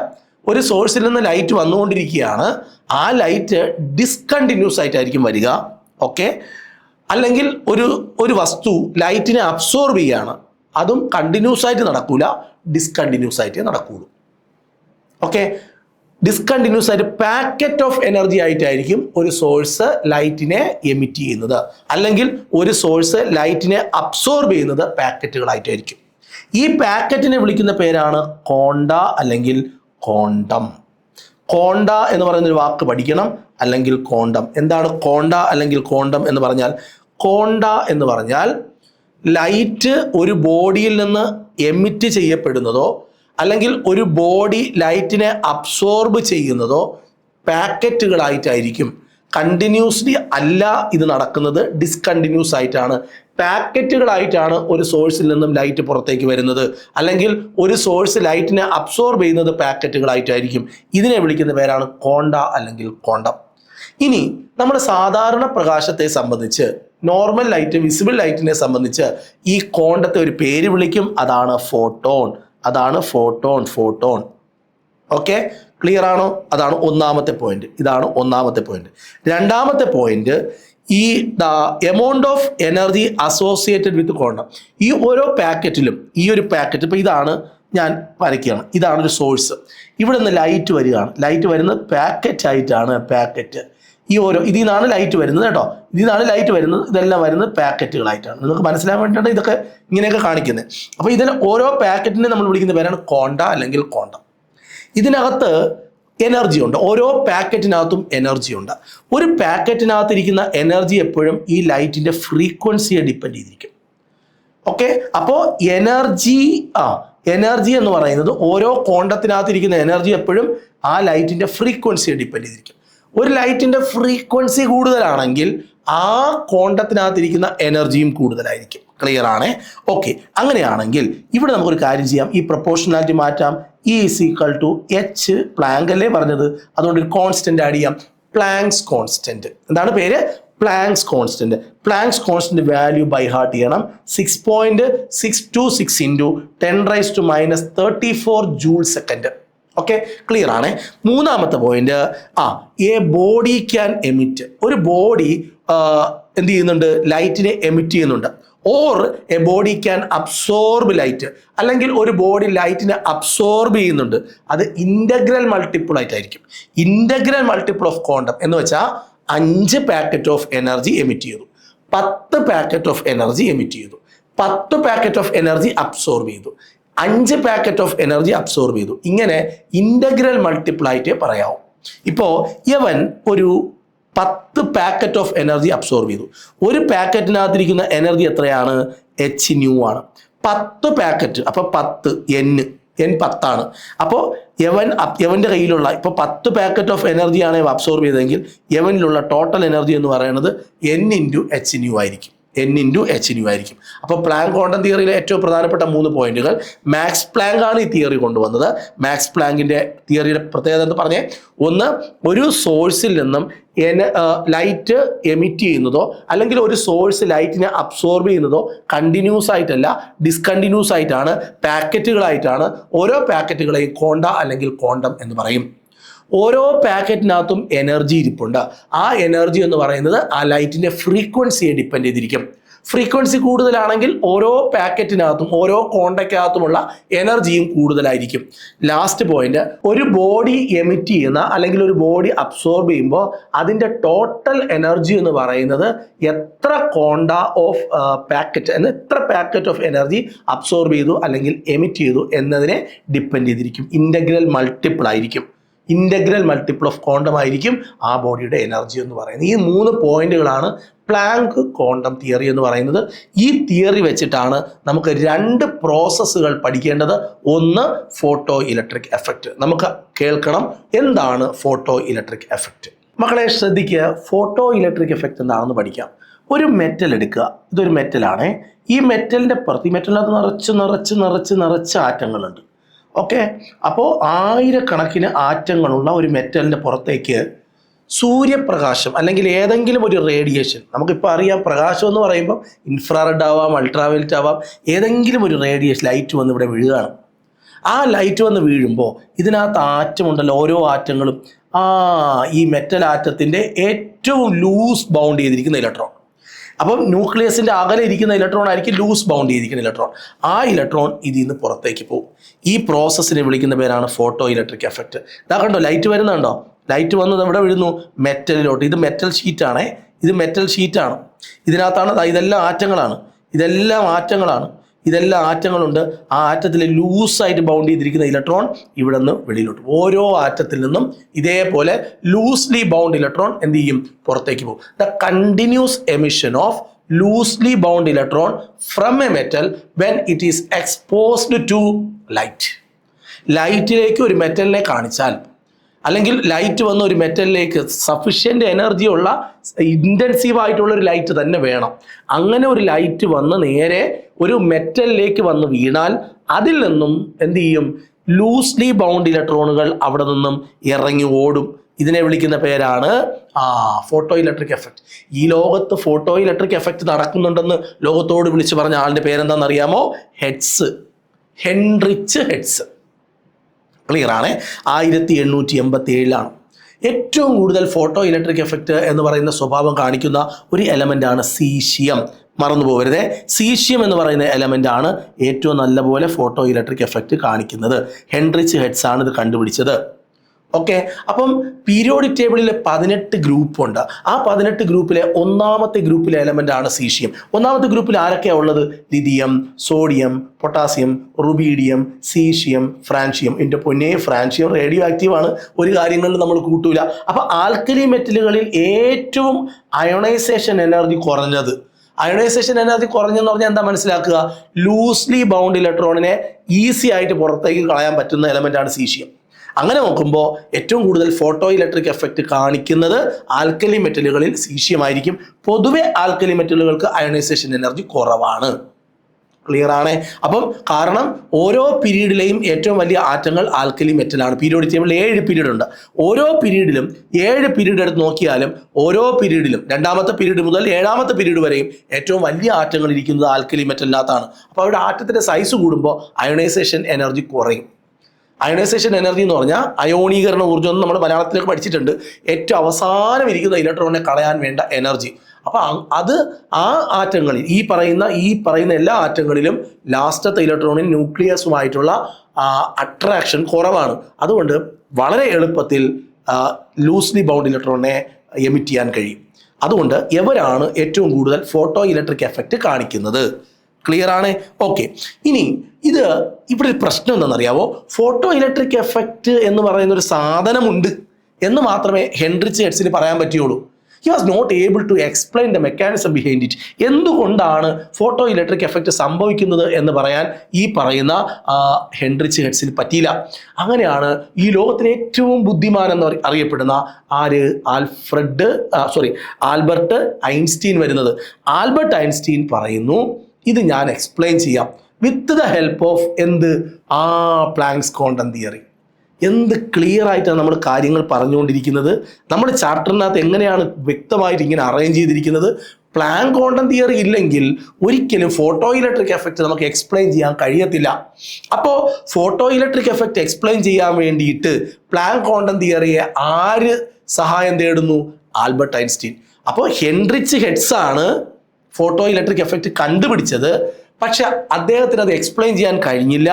ഒരു സോഴ്സിൽ നിന്ന് ലൈറ്റ് വന്നുകൊണ്ടിരിക്കുകയാണ്, ആ ലൈറ്റ് ഡിസ്കണ്ടിന്യൂസ് ആയിട്ടായിരിക്കും വരിക. ഓക്കെ, അല്ലെങ്കിൽ ഒരു വസ്തു ലൈറ്റിനെ അബ്സോർബ് ചെയ്യുകയാണ്, അതും കണ്ടിന്യൂസ് ആയിട്ട് നടക്കൂല, ഡിസ്കണ്ടിന്യൂസ് ആയിട്ടേ നടക്കുകയുള്ളൂ. ഓക്കെ, ഡിസ്കണ്ടിന്യൂസ് ആയിട്ട് പാക്കറ്റ് ഓഫ് എനർജി ആയിട്ടായിരിക്കും ഒരു സോഴ്സ് ലൈറ്റിനെ എമിറ്റ് ചെയ്യുന്നത്, അല്ലെങ്കിൽ ഒരു സോഴ്സ് ലൈറ്റിനെ അബ്സോർബ് ചെയ്യുന്നത് പാക്കറ്റുകളായിട്ടായിരിക്കും. ഈ പാക്കറ്റിനെ വിളിക്കുന്ന പേരാണ് കോണ്ട അല്ലെങ്കിൽ കോണ്ടം. കോണ്ട എന്ന് പറയുന്നൊരു വാക്ക് പഠിക്കണം, അല്ലെങ്കിൽ കോണ്ടം. എന്താണ് കോണ്ട അല്ലെങ്കിൽ കോണ്ടം എന്ന് പറഞ്ഞാൽ? കോണ്ട എന്ന് പറഞ്ഞാൽ ലൈറ്റ് ഒരു ബോഡിയിൽ നിന്ന് എമിറ്റ് ചെയ്യപ്പെടുന്നതോ അല്ലെങ്കിൽ ഒരു ബോഡി ലൈറ്റിനെ അബ്സോർബ് ചെയ്യുന്നതോ പാക്കറ്റുകളായിട്ടായിരിക്കും. കണ്ടിന്യൂസ്ലി അല്ല ഇത് നടക്കുന്നത്, ഡിസ്കണ്ടിന്യൂസ് ആയിട്ടാണ്. പാക്കറ്റുകളായിട്ടാണ് ഒരു സോഴ്സിൽ നിന്നും ലൈറ്റ് പുറത്തേക്ക് വരുന്നത്, അല്ലെങ്കിൽ ഒരു സോഴ്സ് ലൈറ്റിനെ അബ്സോർബ് ചെയ്യുന്നത് പാക്കറ്റുകളായിട്ടായിരിക്കും. ഇതിനെ വിളിക്കുന്ന പേരാണ് കോണ്ട അല്ലെങ്കിൽ കോണ്ടം. ഇനി നമ്മൾ സാധാരണ പ്രകാശത്തെ സംബന്ധിച്ച്, നോർമൽ ലൈറ്റ്, വിസിബിൾ ലൈറ്റിനെ സംബന്ധിച്ച് ഈ കോണ്ടത്തെ ഒരു പേര് വിളിക്കും, അതാണ് ഫോട്ടോൺ. ഫോട്ടോൺ. ഓക്കെ, ക്ലിയർ ആണോ? അതാണ് ഒന്നാമത്തെ പോയിന്റ്. ഇതാണ് ഒന്നാമത്തെ പോയിന്റ്. രണ്ടാമത്തെ പോയിന്റ്, ഈ amount of energy associated with condom. ഈ ഓരോ പാക്കറ്റിലും, ഈ ഒരു പാക്കറ്റ്, ഇപ്പോൾ ഇതാണ് ഞാൻ വരയ്ക്കുകയാണ്, ഇതാണ് ഒരു സോഴ്സ്. ഇവിടെ നിന്ന് ലൈറ്റ് വരികയാണ്, ലൈറ്റ് വരുന്നത് പാക്കറ്റ് ആയിട്ടാണ്. പാക്കറ്റ് ഇതിൽ നിന്നാണ് ലൈറ്റ് വരുന്നത് കേട്ടോ, ഇതെല്ലാം വരുന്നത് പാക്കറ്റുകളായിട്ടാണ്. നിങ്ങൾക്ക് മനസ്സിലാൻ വേണ്ടിയിട്ടാണ് ഇതൊക്കെ ഇങ്ങനെയൊക്കെ കാണിക്കുന്നത്. അപ്പോൾ ഇതിന് ഓരോ പാക്കറ്റിനെ നമ്മൾ വിളിക്കുന്ന പേരാണ് കോണ്ട അല്ലെങ്കിൽ കോണ്ടം. ഇതിനകത്ത് എനർജി ഉണ്ട്, ഓരോ പാക്കറ്റിനകത്തും എനർജി ഉണ്ട്. ഒരു പാക്കറ്റിനകത്തിരിക്കുന്ന എനർജി എപ്പോഴും ഈ ലൈറ്റിൻ്റെ ഫ്രീക്വൻസിയെ ഡിപ്പെൻഡ് ചെയ്തിരിക്കും. ഓക്കെ, അപ്പോൾ എനർജി എന്ന് പറയുന്നത് ഓരോ കോണ്ടത്തിനകത്തിരിക്കുന്ന എനർജി എപ്പോഴും ആ ലൈറ്റിൻ്റെ ഫ്രീക്വൻസിയെ ഡിപ്പെൻഡ് ചെയ്തിരിക്കും. ഒരു ലൈറ്റിൻ്റെ ഫ്രീക്വൻസി കൂടുതലാണെങ്കിൽ ആ കോണ്ടത്തിനകത്തിരിക്കുന്ന എനർജിയും കൂടുതലായിരിക്കും. ക്ലിയർ ആണേ? ഓക്കെ, അങ്ങനെയാണെങ്കിൽ ഇവിടെ നമുക്കൊരു കാര്യം ചെയ്യാം, ഈ പ്രൊപ്പോർഷണാലിറ്റി മാറ്റാം. E = h, പ്ലാങ്ക് അല്ലേ പറഞ്ഞത്, അതുകൊണ്ട് ഒരു കോൺസ്റ്റന്റ് ആഡ് ചെയ്യാം, പ്ലാങ്ക്സ് കോൺസ്റ്റന്റ്. എന്താണ് പേര്? Planck's constant. Planck's constant value by heart ചെയ്യണം. 6.626 into 10⁻⁻34 joule second. Okay, clear ആണ്. മൂന്നാമത്തെ point, a body can emit. ഒരു ബോഡി എന്ത് ചെയ്യുന്നുണ്ട്? ലൈറ്റിനെ എമിറ്റ് ചെയ്യുന്നുണ്ട്. Or a body can absorb light, അല്ലെങ്കിൽ ഒരു ബോഡി ലൈറ്റിനെ അബ്സോർബ് ചെയ്യുന്നുണ്ട്. അത് ഇന്റഗ്രൽ മൾട്ടിപ്പിൾ ആയിട്ടായിരിക്കും. ഇന്റഗ്രൽ മൾട്ടിപ്പിൾ ഓഫ് ക്വാണ്ടം എന്ന് വെച്ചാൽ 5 പാക്കറ്റ് ഓഫ് എനർജി എമിറ്റ് ചെയ്തു. 10 പാക്കറ്റ് ഓഫ് എനർജി എമിറ്റ് ചെയ്തു, 10 പാക്കറ്റ് ഓഫ് എനർജി അബ്സോർബ് ചെയ്തു, 5 പാക്കറ്റ് ഓഫ് എനർജി അബ്സോർബ് ചെയ്തു. ഇങ്ങനെ ഇന്റഗ്രൽ മൾട്ടിപ്പിൾ ആയിട്ടേ പറയാവൂ. ഇപ്പോൾ യവൻ ഒരു 10 പാക്കറ്റ് ഓഫ് എനർജി അബ്സോർബ് ചെയ്തു. ഒരു പാക്കറ്റിനകത്തിരിക്കുന്ന എനർജി എത്രയാണ്? h nu ആണ്. 10 പാക്കറ്റ്, അപ്പോൾ 10 n 10 ആണ്. അപ്പോൾ യവന്റെ കയ്യിലുള്ള ഇപ്പോൾ 10 പാക്കറ്റ് ഓഫ് എനർജിയാണ് അബ്സോർബ് ചെയ്തതെങ്കിൽ യവനിലുള്ള ടോട്ടൽ എനർജി എന്ന് പറയുന്നത് n × h nu ആയിരിക്കും. n × h nu ആയിരിക്കും. അപ്പോൾ പ്ലാങ്ക് ക്വാണ്ടം തിയറിയിലെ ഏറ്റവും പ്രധാനപ്പെട്ട 3 പോയിന്റുകൾ. മാക്സ് പ്ലാങ്ക് ആണ് ഈ തിയറി കൊണ്ടുവന്നത്. മാക്സ് പ്ലാങ്കിന്റെ തിയറിയുടെ പ്രത്യേകത എന്ന് പറഞ്ഞേ, ഒന്ന്, ഒരു സോഴ്സിൽ നിന്നും ലൈറ്റ് എമിറ്റ് ചെയ്യുന്നതോ അല്ലെങ്കിൽ ഒരു സോഴ്സ് ലൈറ്റിനെ അബ്സോർബ് ചെയ്യുന്നതോ കണ്ടിന്യൂസ് ആയിട്ടല്ല, ഡിസ്കണ്ടിന്യൂസ് ആയിട്ടാണ്, പാക്കറ്റുകളായിട്ടാണ്. ഓരോ പാക്കറ്റുകളെയും ക്വാണ്ട അല്ലെങ്കിൽ ക്വാണ്ടം എന്ന് പറയും. ഓരോ പാക്കറ്റിനകത്തും എനർജി ഇരിപ്പുണ്ട്. ആ എനർജി എന്ന് പറയുന്നത് ആ ലൈറ്റിന്റെ ഫ്രീക്വൻസിയെ ഡിപ്പെൻഡ് ചെയ്തിരിക്കും. ഫ്രീക്വൻസി കൂടുതലാണെങ്കിൽ ഓരോ പാക്കറ്റിനകത്തും ഓരോ കോണ്ടയ്ക്കകത്തുമുള്ള എനർജിയും കൂടുതലായിരിക്കും. ലാസ്റ്റ് പോയിന്റ്, ഒരു ബോഡി എമിറ്റ് ചെയ്യുന്ന അല്ലെങ്കിൽ ഒരു ബോഡി അബ്സോർബ് ചെയ്യുമ്പോൾ അതിൻ്റെ ടോട്ടൽ എനർജി എന്ന് പറയുന്നത് എത്ര കോണ്ട ഓഫ് പാക്കറ്റ് എത്ര പാക്കറ്റ് ഓഫ് എനർജി അബ്സോർബ് ചെയ്തു അല്ലെങ്കിൽ എമിറ്റ് ചെയ്തു എന്നതിനെ ഡിപ്പെൻഡ് ചെയ്തിരിക്കും. ഇൻ്റഗ്രൽ മൾട്ടിപ്പിൾ ആയിരിക്കും. ഇൻ്റഗ്രൽ മൾട്ടിപ്പിൾ ഓഫ് ക്വാണ്ടം ആയിരിക്കും ആ ബോഡിയുടെ എനർജി എന്ന് പറയുന്നത്. ഈ 3 പോയിന്റുകളാണ് പ്ലാങ്ക് ക്വാണ്ടം തിയറി എന്ന് പറയുന്നത്. ഈ തിയറി വെച്ചിട്ടാണ് നമുക്ക് 2 പ്രോസസ്സുകൾ പഠിക്കേണ്ടത്. ഒന്ന്, ഫോട്ടോ ഇലക്ട്രിക് എഫക്റ്റ്. നമുക്ക് കേൾക്കണം, എന്താണ് ഫോട്ടോ ഇലക്ട്രിക് എഫക്റ്റ്? മക്കളെ ശ്രദ്ധിക്കുക, ഫോട്ടോ ഇലക്ട്രിക് എഫക്റ്റ് എന്താണെന്ന് പഠിക്കാം. ഒരു മെറ്റൽ എടുക്കുക, ഇതൊരു മെറ്റലാണേ. ഈ മെറ്റലിൻ്റെ പുറത്ത്, ഈ മെറ്റലിനകത്ത് നിറച്ച് നിറച്ച് നിറച്ച് നിറച്ച് ആറ്റങ്ങളുണ്ട്. ഓക്കെ, അപ്പോൾ ആയിരക്കണക്കിന് ആറ്റങ്ങളുള്ള ഒരു മെറ്റലിൻ്റെ പുറത്തേക്ക് സൂര്യപ്രകാശം അല്ലെങ്കിൽ ഏതെങ്കിലും ഒരു റേഡിയേഷൻ, നമുക്കിപ്പോൾ അറിയാം പ്രകാശം എന്ന് പറയുമ്പോൾ ഇൻഫ്രാറെഡ് ആവാം, അൾട്രാവയലറ്റ് ആവാം, ഏതെങ്കിലും ഒരു റേഡിയേഷൻ ലൈറ്റ് വന്ന് ഇവിടെ വീഴുകയാണ്. ആ ലൈറ്റ് വന്ന് വീഴുമ്പോൾ ഇതിനകത്ത് ആറ്റമുണ്ടല്ലോ, ഓരോ ആറ്റങ്ങളും ഈ മെറ്റൽ ആറ്റത്തിൻ്റെ ഏറ്റവും ലൂസ് ബൗണ്ട് ചെയ്തിരിക്കുന്ന ഇലക്ട്രോൺ. അപ്പം ന്യൂക്ലിയസിൻ്റെ അകലെ ഇരിക്കുന്ന ഇലക്ട്രോൺ ആയിരിക്കും ലൂസ് ബൗണ്ട് ചെയ്തിരിക്കുന്ന ഇലക്ട്രോൺ. ആ ഇലക്ട്രോൺ ഇതിൽ നിന്ന് പുറത്തേക്ക് പോകും. ഈ പ്രോസസ്സിനെ വിളിക്കുന്ന പേരാണ് ഫോട്ടോ ഇലക്ട്രിക് എഫക്റ്റ്. ഇതാ കണ്ടോ, ലൈറ്റ് വരുന്നുണ്ടോ? ലൈറ്റ് വന്നത് എവിടെ വീഴുന്നു? മെറ്റലിലോട്ട്. ഇത് മെറ്റൽ ഷീറ്റാണേ, ഇത് മെറ്റൽ ഷീറ്റാണ്. ഇതിനകത്താണ് ഇതെല്ലാം ആറ്റങ്ങളാണ്, ഇതെല്ലാം ആറ്റങ്ങളാണ്, ഇതെല്ലാം ആറ്റങ്ങളുണ്ട്. ആ ആറ്റത്തിൽ ലൂസായിട്ട് ബൗണ്ട് ചെയ്തിരിക്കുന്ന ഇലക്ട്രോൺ ഇവിടെ നിന്ന് വെളിയിലോട്ട്. ഓരോ ആറ്റത്തിൽ നിന്നും ഇതേപോലെ ലൂസ്ലി ബൗണ്ട് ഇലക്ട്രോൺ എന്ത് ചെയ്യും? പുറത്തേക്ക് പോകും. The continuous emission of loosely bound electron from a metal when it is exposed to light. ലൈറ്റിലേക്ക് ഒരു മെറ്റലിനെ കാണിച്ചാൽ, അല്ലെങ്കിൽ ലൈറ്റ് വന്ന ഒരു മെറ്റലിലേക്ക് സഫിഷ്യൻ്റ് എനർജി ഉള്ള ഇൻറ്റൻസീവ് ആയിട്ടുള്ള ഒരു ലൈറ്റ് തന്നെ വേണം. അങ്ങനെ ഒരു ലൈറ്റ് വന്ന് നേരെ ഒരു മെറ്റലിലേക്ക് വന്ന് വീണാൽ അതിൽ നിന്നും എന്ത് ചെയ്യും? ലൂസ്ലി ബൗണ്ട് ഇലക്ട്രോണുകൾ അവിടെ നിന്നും ഇറങ്ങി ഓടും. ഇതിനെ വിളിക്കുന്ന പേരാണ് ഫോട്ടോ ഇലക്ട്രിക് എഫക്റ്റ്. ഈ ലോകത്ത് ഫോട്ടോ ഇലക്ട്രിക് എഫക്റ്റ് നടക്കുന്നുണ്ടെന്ന് ലോകത്തോട് വിളിച്ച് പറഞ്ഞ ആളുടെ പേരെന്താണെന്ന് അറിയാമോ? Heads, Heinrich heads. ക്ലിയർ ആണ്. 1887 ഏറ്റവും കൂടുതൽ ഫോട്ടോ ഇലക്ട്രിക് എഫക്റ്റ് എന്ന് പറയുന്ന സ്വഭാവം കാണിക്കുന്ന ഒരു എലമെൻ്റാണ് സീഷ്യം. മറന്നു പോകരുതേ, സീഷ്യം എന്ന് പറയുന്ന എലമെൻ്റ് ആണ് ഏറ്റവും നല്ലപോലെ ഫോട്ടോ ഇലക്ട്രിക് എഫക്റ്റ് കാണിക്കുന്നത്. ഹെൻറിച്ച് ഹെഡ്സ് ആണ് ഇത് കണ്ടുപിടിച്ചത്. ഓക്കെ, അപ്പം പീരിയോഡിക് ടേബിളിൽ 18 ഗ്രൂപ്പുണ്ട്. ആ 18 ഗ്രൂപ്പിലെ ഒന്നാമത്തെ ഗ്രൂപ്പിലെ എലമെൻ്റ് ആണ് സീഷ്യം. ഒന്നാമത്തെ ഗ്രൂപ്പിൽ ആരൊക്കെയാണ് ഉള്ളത്? Lithium, sodium, potassium, rubidium, caesium, francium. എൻ്റെ പൊന്നെ, ഫ്രാൻഷ്യം റേഡിയോ ആക്റ്റീവ് ആണ്, ഒരു കാര്യങ്ങളിൽ നമ്മൾ കൂട്ടൂല. അപ്പോൾ ആൽക്കലി മെറ്റലുകളിൽ ഏറ്റവും അയോണൈസേഷൻ എനർജി കുറഞ്ഞത്, അയോണൈസേഷൻ എനർജി കുറഞ്ഞെന്ന് പറഞ്ഞാൽ എന്താ മനസ്സിലാക്കുക? ലൂസ്ലി ബൗണ്ട് ഇലക്ട്രോണിനെ ഈസി ആയിട്ട് പുറത്തേക്ക് കളയാൻ പറ്റുന്ന എലമെൻ്റാണ് സീഷ്യം. അങ്ങനെ നോക്കുമ്പോൾ ഏറ്റവും കൂടുതൽ ഫോട്ടോ ഇലക്ട്രിക് എഫക്റ്റ് കാണിക്കുന്നത് ആൽക്കലി മെറ്റലുകളിൽ സീഷ്യമായിരിക്കും. പൊതുവെ ആൽക്കലി മെറ്റലുകൾക്ക് അയോണൈസേഷൻ എനർജി കുറവാണ്. ക്ലിയർ ആണ്. അപ്പം കാരണം ഓരോ പീരീഡിലെയും ഏറ്റവും വലിയ ആറ്റങ്ങൾ ആൽക്കലി മെറ്റലാണ്. പീരിയോഡിക് ടേബിളിൽ 7 പീരീഡ് ഉണ്ട്. ഓരോ പീരീഡിലും 7 പീരീഡ് എടുത്ത് നോക്കിയാലും ഓരോ പീരീഡിലും 2ാമത്തെ പീരീഡ് മുതൽ 7ാമത്തെ പീരീഡ് വരെയും ഏറ്റവും വലിയ ആറ്റങ്ങൾ ഇരിക്കുന്നത് ആൽക്കലി മെറ്റലിനകത്താണ്. അപ്പോൾ അവരുടെ ആറ്റത്തിൻ്റെ സൈസ് കൂടുമ്പോൾ അയോണൈസേഷൻ എനർജി കുറയും. അയോണൈസേഷൻ എനർജി എന്ന് പറഞ്ഞാൽ അയോണീകരണ ഊർജ്ജം എന്ന് നമ്മൾ മലയാളത്തിലേക്ക് പഠിച്ചിട്ടുണ്ട്. ഏറ്റവും അവസാനം ഇരിക്കുന്ന ഇലക്ട്രോണിനെ കളയാൻ വേണ്ട എനർജി. അപ്പോൾ അത് ആ ആറ്റങ്ങളിൽ ഈ പറയുന്ന എല്ലാ ആറ്റങ്ങളിലും ലാസ്റ്റത്തെ ഇലക്ട്രോണിന് ന്യൂക്ലിയസുമായിട്ടുള്ള അട്രാക്ഷൻ കുറവാണ്. അതുകൊണ്ട് വളരെ എളുപ്പത്തിൽ ലൂസ്ലി ബൗണ്ട് ഇലക്ട്രോണിനെ എമിറ്റ് ചെയ്യാൻ കഴിയും. അതുകൊണ്ട് എവരാണ് ഏറ്റവും കൂടുതൽ ഫോട്ടോ ഇലക്ട്രിക് എഫക്റ്റ് കാണിക്കുന്നത്? ക്ലിയർ ആണ്? ഓക്കെ. ഇനി ഇവിടെ ഒരു പ്രശ്നം എന്താണെന്നറിയാവോ? ഫോട്ടോ ഇലക്ട്രിക് എഫക്റ്റ് എന്ന് പറയുന്ന ഒരു സാധനമുണ്ട് എന്ന് മാത്രമേ ഹെൻറിച്ച് ഹെഡ്സിന് പറയാൻ പറ്റുള്ളൂ. He was not able to explain the mechanism behind it. എന്തുകൊണ്ടാണ് ഫോട്ടോ ഇലക്ട്രിക് എഫക്റ്റ് സംഭവിക്കുന്നത് എന്ന് പറയാൻ ഈ പറയുന്ന ഹെൻറിച്ച് ഹെഡ്സിന് പറ്റിയില്ല. അങ്ങനെയാണ് ഈ ലോകത്തിലെ ഏറ്റവും ബുദ്ധിമാൻ എന്ന് അറിയപ്പെടുന്ന ആൽബർട്ട് ഐൻസ്റ്റീൻ വരുന്നത്. ആൽബർട്ട് ഐൻസ്റ്റീൻ പറയുന്നു, ഇത് ഞാൻ എക്സ്പ്ലെയിൻ ചെയ്യാം with the help of planks quantum theory. എന്ത് ക്ലിയർ ആയിട്ടാണ് നമ്മൾ കാര്യങ്ങൾ പറഞ്ഞുകൊണ്ടിരിക്കുന്നത്. നമ്മുടെ ചാപ്റ്ററിനകത്ത് എങ്ങനെയാണ് വ്യക്തമായിട്ട് ഇങ്ങനെ അറേഞ്ച് ചെയ്തിരിക്കുന്നത്. പ്ലാങ്ക് ക്വാണ്ടം തിയറി ഇല്ലെങ്കിൽ ഒരിക്കലും ഫോട്ടോ ഇലക്ട്രിക് എഫക്റ്റ് നമുക്ക് എക്സ്പ്ലെയിൻ ചെയ്യാൻ കഴിയത്തില്ല. അപ്പോൾ ഫോട്ടോ ഇലക്ട്രിക് എഫക്റ്റ് എക്സ്പ്ലെയിൻ ചെയ്യാൻ വേണ്ടിയിട്ട് പ്ലാങ്ക് ക്വാണ്ടം തിയറിയെ ആര് സഹായം തേടുന്നു? Albert Einstein. അപ്പോൾ ഹെൻറിച്ച് ഹെഡ്സ് ആണ് ഫോട്ടോ ഇലക്ട്രിക് എഫക്റ്റ് കണ്ടുപിടിച്ചത്. പക്ഷെ അദ്ദേഹത്തിന് അത് എക്സ്പ്ലെയിൻ ചെയ്യാൻ കഴിഞ്ഞില്ല.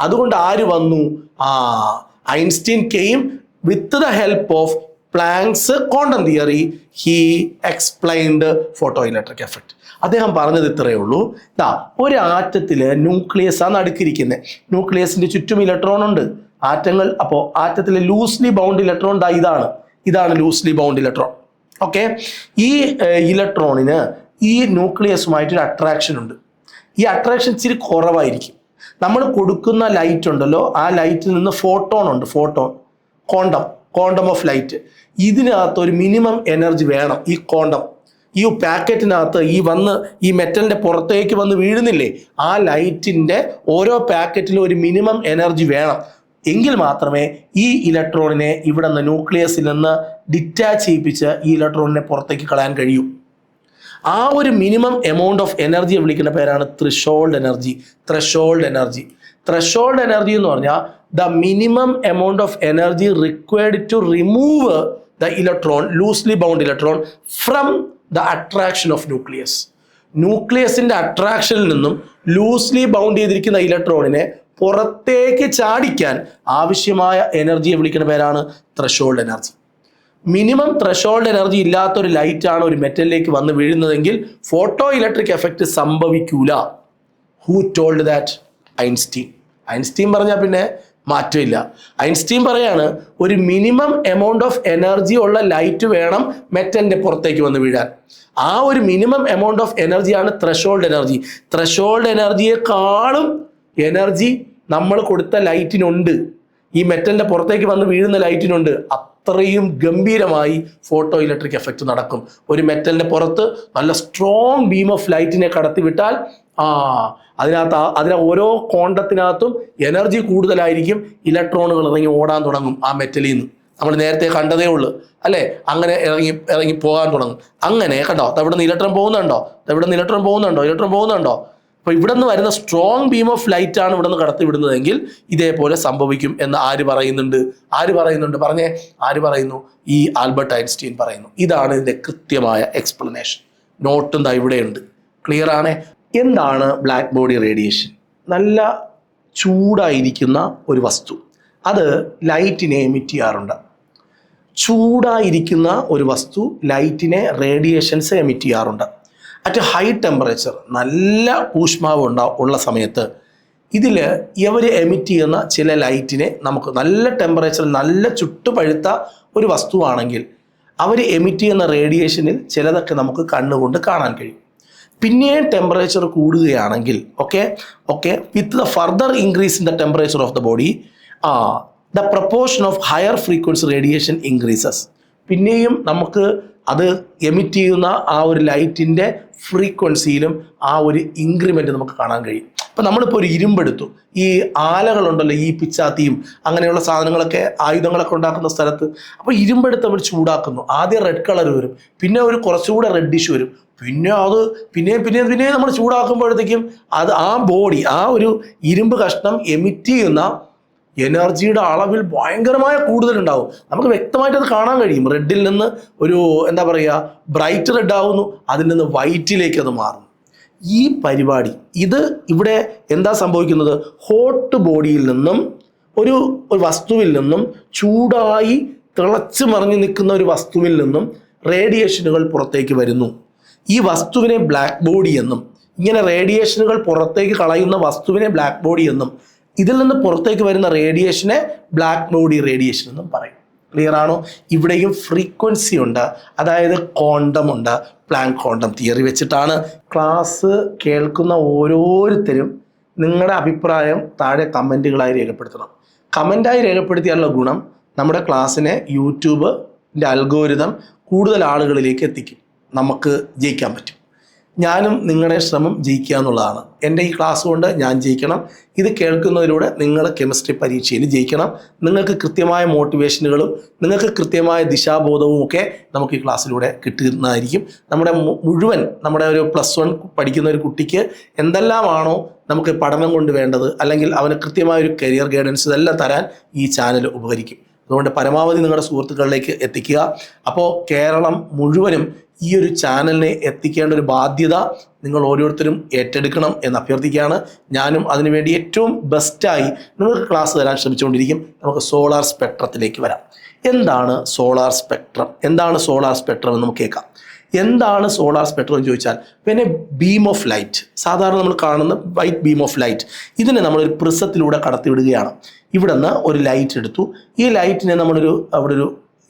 അതുകൊണ്ട് ആര് വന്നു? Einstein came with the help of planks quantum theory. He explained photo electric effect. അദ്ദേഹം പറഞ്ഞത് ഇത്രയേ ഉള്ളൂ. ഒരു ആറ്റത്തിൽ ന്യൂക്ലിയസ് ആണ് അടുക്കിയിരിക്കുന്നത്. ന്യൂക്ലിയസിന്റെ ചുറ്റും ഇലക്ട്രോൺ ഉണ്ട്, ആറ്റങ്ങൾ. അപ്പോൾ ആറ്റത്തിലെ ലൂസ്ലി ബൗണ്ട് ഇലക്ട്രോൺ ഇതാണ് ലൂസ്ലി ബൗണ്ട് ഇലക്ട്രോൺ. ഓക്കെ. ഈ ഇലക്ട്രോണിന് ഈ ന്യൂക്ലിയസുമായിട്ടൊരു അട്രാക്ഷൻ ഉണ്ട്. ഈ അട്രാക്ഷൻ ഇച്ചിരി കുറവായിരിക്കും. നമ്മൾ കൊടുക്കുന്ന ലൈറ്റ് ഉണ്ടല്ലോ, ആ ലൈറ്റിൽ നിന്ന് ഫോട്ടോൺ ഉണ്ട്, ക്വാണ്ടം ഓഫ് ലൈറ്റ്. ഇതിനകത്ത് ഒരു മിനിമം എനർജി വേണം. ഈ ക്വാണ്ടം ഈ പാക്കറ്റിനകത്ത് ഈ മെറ്റലിന്റെ പുറത്തേക്ക് വന്ന് വീഴുന്നില്ലേ, ആ ലൈറ്റിന്റെ ഓരോ പാക്കറ്റിലും ഒരു മിനിമം എനർജി വേണം. എങ്കിൽ മാത്രമേ ഈ ഇലക്ട്രോണിനെ ഇവിടെ നിന്ന് ന്യൂക്ലിയസിൽ നിന്ന് ഡിറ്റാച്ച് ചെയ്യിപ്പിച്ച് ഈ ഇലക്ട്രോണിനെ പുറത്തേക്ക് കളയാൻ കഴിയൂ. ആ ഒരു മിനിമം എമൗണ്ട് ഓഫ് എനർജിയെ വിളിക്കുന്ന പേരാണ് ത്രെഷോൾഡ് എനർജി. ത്രെഷോൾഡ് എനർജി എന്ന് പറഞ്ഞാൽ the minimum amount of energy required to remove the electron, loosely bound electron, from the attraction of nucleus. ന്യൂക്ലിയസിന്റെ അട്രാക്ഷനിൽ നിന്നും ലൂസ്ലി ബൗണ്ട് ചെയ്തിരിക്കുന്ന ഇലക്ട്രോണിനെ പുറത്തേക്ക് ചാടിക്കാൻ ആവശ്യമായ എനർജിയെ വിളിക്കുന്ന പേരാണ് threshold energy. Minimum threshold energy ഇല്ലാത്തൊരു ലൈറ്റാണ് ഒരു മെറ്റലിലേക്ക് വന്ന് വീഴുന്നതെങ്കിൽ ഫോട്ടോ ഇലക്ട്രിക് എഫക്റ്റ് സംഭവിക്കൂല. Who told that? ഐൻസ്റ്റീൻ പറഞ്ഞാൽ പിന്നെ മാറ്റമില്ല. ഐൻസ്റ്റീൻ പറയാണ്, ഒരു മിനിമം എമൗണ്ട് ഓഫ് എനർജി ഉള്ള ലൈറ്റ് വേണം മെറ്റലിന്റെ പുറത്തേക്ക് വന്ന് വീഴാൻ. ആ ഒരു മിനിമം എമൗണ്ട് ഓഫ് എനർജിയാണ് ത്രെഷോൾഡ് എനർജി. ത്രെഷോൾഡ് എനർജിയെക്കാളും എനർജി നമ്മൾ കൊടുത്ത ലൈറ്റിനുണ്ട്, ഈ മെറ്റലിന്റെ പുറത്തേക്ക് വന്ന് വീഴുന്ന ലൈറ്റിനുണ്ട്. അത്രയും ഗംഭീരമായി ഫോട്ടോ ഇലക്ട്രിക് എഫക്റ്റ് നടക്കും. ഒരു മെറ്റലിന്റെ പുറത്ത് നല്ല സ്ട്രോങ് ബീം ഓഫ് ലൈറ്റിനെ കടത്തിവിട്ടാൽ അതിലെ ഓരോ ക്വാണ്ടത്തിനകത്തും എനർജി കൂടുതലായിരിക്കും. ഇലക്ട്രോണുകൾ ഇറങ്ങി ഓടാൻ തുടങ്ങും ആ മെറ്റലിൽ നിന്ന്. നമ്മൾ നേരത്തെ കണ്ടതേ ഉള്ളൂ അല്ലേ? അങ്ങനെ ഇറങ്ങി പോകാൻ തുടങ്ങും. അങ്ങനെ കണ്ടോ, ഇവിടെ നിന്ന് ഇലക്ട്രോൺ പോകുന്നുണ്ടോ? അപ്പോൾ ഇവിടെ നിന്ന് വരുന്ന സ്ട്രോങ് ബീം ഓഫ് ലൈറ്റ് ആണ് ഇവിടെ നിന്ന് കടത്തി വിടുന്നതെങ്കിൽ ഇതേപോലെ സംഭവിക്കും എന്ന് ആര് പറയുന്നു? ഈ ആൽബർട്ട് ഐൻസ്റ്റീൻ പറയുന്നു. ഇതാണ് ഇതിൻ്റെ കൃത്യമായ എക്സ്പ്ലനേഷൻ. നോട്ടും ദാ ഇവിടെയുണ്ട്. ക്ലിയർ ആണ്? എന്താണ് ബ്ലാക്ക് ബോഡി റേഡിയേഷൻ? നല്ല ചൂടായിരിക്കുന്ന ഒരു വസ്തു, അത് ലൈറ്റിനെ എമിറ്റ് ചെയ്യാറുണ്ട്. ചൂടായിരിക്കുന്ന ഒരു വസ്തു ലൈറ്റിനെ റേഡിയേഷൻസ് എമിറ്റ് ചെയ്യാറുണ്ട്. അറ്റ് ഹൈ ടെമ്പറേച്ചർ, നല്ല ഊഷ്മാവ് ഉള്ള സമയത്ത് ഇവർ എമിറ്റ് ചെയ്യുന്ന ചില ലൈറ്റിനെ നമുക്ക് നല്ല ടെമ്പറേച്ചറിൽ നല്ല ചുട്ടുപഴുത്ത ഒരു വസ്തുവാണെങ്കിൽ അവർ എമിറ്റ് ചെയ്യുന്ന റേഡിയേഷനിൽ ചിലതൊക്കെ നമുക്ക് കണ്ണുകൊണ്ട് കാണാൻ കഴിയും. പിന്നെയും ടെമ്പറേച്ചർ കൂടുകയാണെങ്കിൽ with the further increase in the temperature of the body the proportion of higher frequency radiation increases. പിന്നെയും നമുക്ക് അത് എമിറ്റ് ചെയ്യുന്ന ആ ഒരു ലൈറ്റിൻ്റെ ഫ്രീക്വൻസിയിലും ആ ഒരു ഇൻക്രിമെൻ്റ് നമുക്ക് കാണാൻ കഴിയും. ഇപ്പം നമ്മളിപ്പോൾ ഒരു ഇരുമ്പെടുത്തു, ഈ ആലകളുണ്ടല്ലോ, ഈ പിച്ചാത്തിയും അങ്ങനെയുള്ള സാധനങ്ങളൊക്കെ ആയുധങ്ങളൊക്കെ ഉണ്ടാക്കുന്ന സ്ഥലത്ത്, അപ്പോൾ ഇരുമ്പെടുത്ത് അവർ ചൂടാക്കുന്നു. ആദ്യം റെഡ് കളർ വരും, പിന്നെ ഒരു കുറച്ചുകൂടെ റെഡിഷ് വരും, പിന്നെ നമ്മൾ ചൂടാക്കുമ്പോഴത്തേക്കും ആ ബോഡി, ആ ഒരു ഇരുമ്പ് കഷ്ണം എമിറ്റ് ചെയ്യുന്ന എനർജിയുടെ അളവിൽ ഭയങ്കരമായ കൂടുതലുണ്ടാവും. നമുക്ക് വ്യക്തമായിട്ട് അത് കാണാൻ കഴിയും. റെഡിൽ നിന്ന് ഒരു ബ്രൈറ്റ് റെഡ് ആവുന്നു, അതിൽ നിന്ന് വൈറ്റിലേക്ക് അത് മാറുന്നു. ഈ പരിപാടി ഇവിടെ എന്താ സംഭവിക്കുന്നത്? ഹോട്ട് ബോഡിയിൽ നിന്നും ഒരു വസ്തുവിൽ നിന്നും, ചൂടായി തിളച്ച് മറിഞ്ഞു നിൽക്കുന്ന ഒരു വസ്തുവിൽ നിന്നും റേഡിയേഷനുകൾ പുറത്തേക്ക് വരുന്നു. ഈ വസ്തുവിനെ ബ്ലാക്ക് ബോഡി എന്നും, ഇങ്ങനെ റേഡിയേഷനുകൾ പുറത്തേക്ക് കളയുന്ന വസ്തുവിനെ ബ്ലാക്ക് ബോഡി എന്നും, ഇതിൽ നിന്ന് പുറത്തേക്ക് വരുന്ന റേഡിയേഷനെ ബ്ലാക്ക് ബോഡി റേഡിയേഷൻ എന്നും പറയും. ക്ലിയർ ആണോ? ഇവിടെയും ഫ്രീക്വൻസി ഉണ്ട്, അതായത് ക്വാണ്ടം ഉണ്ട്. പ്ലാങ്ക് ക്വാണ്ടം തിയറി വെച്ചിട്ടാണ്. ക്ലാസ് കേൾക്കുന്ന ഓരോരുത്തരും നിങ്ങളുടെ അഭിപ്രായം താഴെ കമൻറ്റുകളായി രേഖപ്പെടുത്തണം. കമൻ്റായി രേഖപ്പെടുത്തിയാലുള്ള ഗുണം നമ്മുടെ ക്ലാസ്സിനെ യൂട്യൂബിൻ്റെ അൽഗോരിതം കൂടുതൽ ആളുകളിലേക്ക് എത്തിക്കും. നമുക്ക് ജയിക്കാൻ പറ്റും. ഞാനും നിങ്ങളുടെ ശ്രമം ജയിക്കുക എന്നുള്ളതാണ്. എൻ്റെ ഈ ക്ലാസ് കൊണ്ട് ഞാൻ ജയിക്കണം. ഇത് കേൾക്കുന്നതിലൂടെ നിങ്ങൾ കെമിസ്ട്രി പരീക്ഷയിൽ ജയിക്കണം. നിങ്ങൾക്ക് കൃത്യമായ മോട്ടിവേഷനുകളും നിങ്ങൾക്ക് കൃത്യമായ ദിശാബോധവും ഒക്കെ നമുക്ക് ഈ ക്ലാസ്സിലൂടെ കിട്ടുന്നതായിരിക്കും. നമ്മുടെ ഒരു +1 പഠിക്കുന്ന ഒരു കുട്ടിക്ക് എന്തെല്ലാമാണോ നമുക്ക് പഠനം കൊണ്ട് വേണ്ടത്, അല്ലെങ്കിൽ അവന് കൃത്യമായ ഒരു കരിയർ ഗൈഡൻസ്, ഇതെല്ലാം തരാൻ ഈ ചാനൽ ഉപകരിക്കും. അതുകൊണ്ട് പരമാവധി നിങ്ങളുടെ സുഹൃത്തുക്കളിലേക്ക് എത്തിക്കുക. അപ്പോൾ കേരളം മുഴുവനും ഈ ഒരു ചാനലിനെ എത്തിക്കേണ്ട ഒരു ബാധ്യത നിങ്ങൾ ഓരോരുത്തരും ഏറ്റെടുക്കണം എന്ന് അഭ്യർത്ഥിക്കുകയാണ്. ഞാനും അതിനുവേണ്ടി ഏറ്റവും ബെസ്റ്റായി നിങ്ങൾക്ക് ക്ലാസ് തരാൻ ശ്രമിച്ചുകൊണ്ടിരിക്കും. നമുക്ക് സോളാർ സ്പെക്ട്രത്തിലേക്ക് വരാം. എന്താണ് സോളാർ സ്പെക്ട്രം? എന്താണ് സോളാർ സ്പെക്ട്രം എന്ന് നമുക്ക് കേൾക്കാം. എന്താണ് സോളാർ സ്പെക്ട്രം എന്ന് ചോദിച്ചാൽ, പിന്നെ ബീം ഓഫ് ലൈറ്റ്, സാധാരണ നമ്മൾ കാണുന്ന വൈറ്റ് ബീം ഓഫ് ലൈറ്റ്, ഇതിനെ നമ്മളൊരു പ്രിസത്തിലൂടെ കടത്തിവിടുകയാണ്. ഇവിടെ നിന്ന് ഒരു ലൈറ്റ് എടുത്തു. ഈ ലൈറ്റിനെ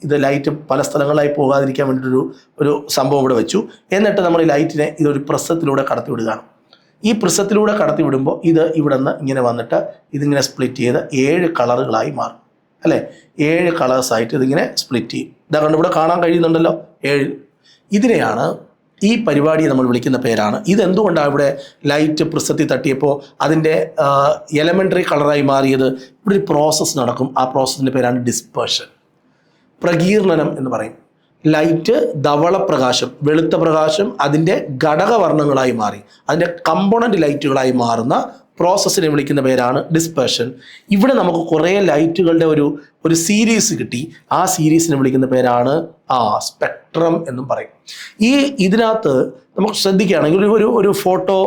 ഇത് ലൈറ്റ് പല സ്ഥലങ്ങളായി പോകാതിരിക്കാൻ വേണ്ടിയിട്ടൊരു സംഭവം ഇവിടെ വെച്ചു. എന്നിട്ട് നമ്മൾ ഈ ലൈറ്റിനെ ഇതൊരു പ്രിസത്തിലൂടെ കടത്തിവിടുകയാണ്. ഈ പ്രിസത്തിലൂടെ കടത്തിവിടുമ്പോൾ ഇത് ഇവിടെ നിന്ന് ഇങ്ങനെ വന്നിട്ട് ഇതിങ്ങനെ സ്പ്ലിറ്റ് ചെയ്ത് 7 കളറുകളായി മാറും, അല്ലേ? 7 കളേഴ്സായിട്ട് ഇതിങ്ങനെ സ്പ്ലിറ്റ് ചെയ്യും. ഇതാ കണ്ട് ഇവിടെ കാണാൻ കഴിയുന്നുണ്ടല്ലോ, 7. ഇതിനെയാണ്, ഈ പരിപാടിയെ നമ്മൾ വിളിക്കുന്ന പേരാണ്. ഇതെന്തുകൊണ്ടാണ് ഇവിടെ ലൈറ്റ് പ്രിസത്തിൽ തട്ടിയപ്പോൾ അതിൻ്റെ എലമെൻ്ററി കളറായി മാറിയത്? ഇവിടെ ഒരു പ്രോസസ്സ് നടക്കും. ആ പ്രോസസ്സിൻ്റെ പേരാണ് ഡിസ്പേർഷൻ, പ്രകീർണനം എന്ന് പറയും. ലൈറ്റ് ധവളപ്രകാശം, വെളുത്ത പ്രകാശം അതിൻ്റെ ഘടകവർണ്ണങ്ങളായി മാറി അതിൻ്റെ കമ്പോണൻ്റ് ലൈറ്റുകളായി മാറുന്ന പ്രോസസ്സിനെ വിളിക്കുന്ന പേരാണ് ഡിസ്പേർഷൻ. ഇവിടെ നമുക്ക് കുറേ ലൈറ്റുകളുടെ ഒരു സീരീസ് കിട്ടി. ആ സീരീസിനെ വിളിക്കുന്ന പേരാണ് സ്പെക്ട്രം എന്നും പറയും. ഇതിനകത്ത് നമുക്ക് ശ്രദ്ധിക്കുകയാണെങ്കിൽ ഒരു ഫോട്ടോ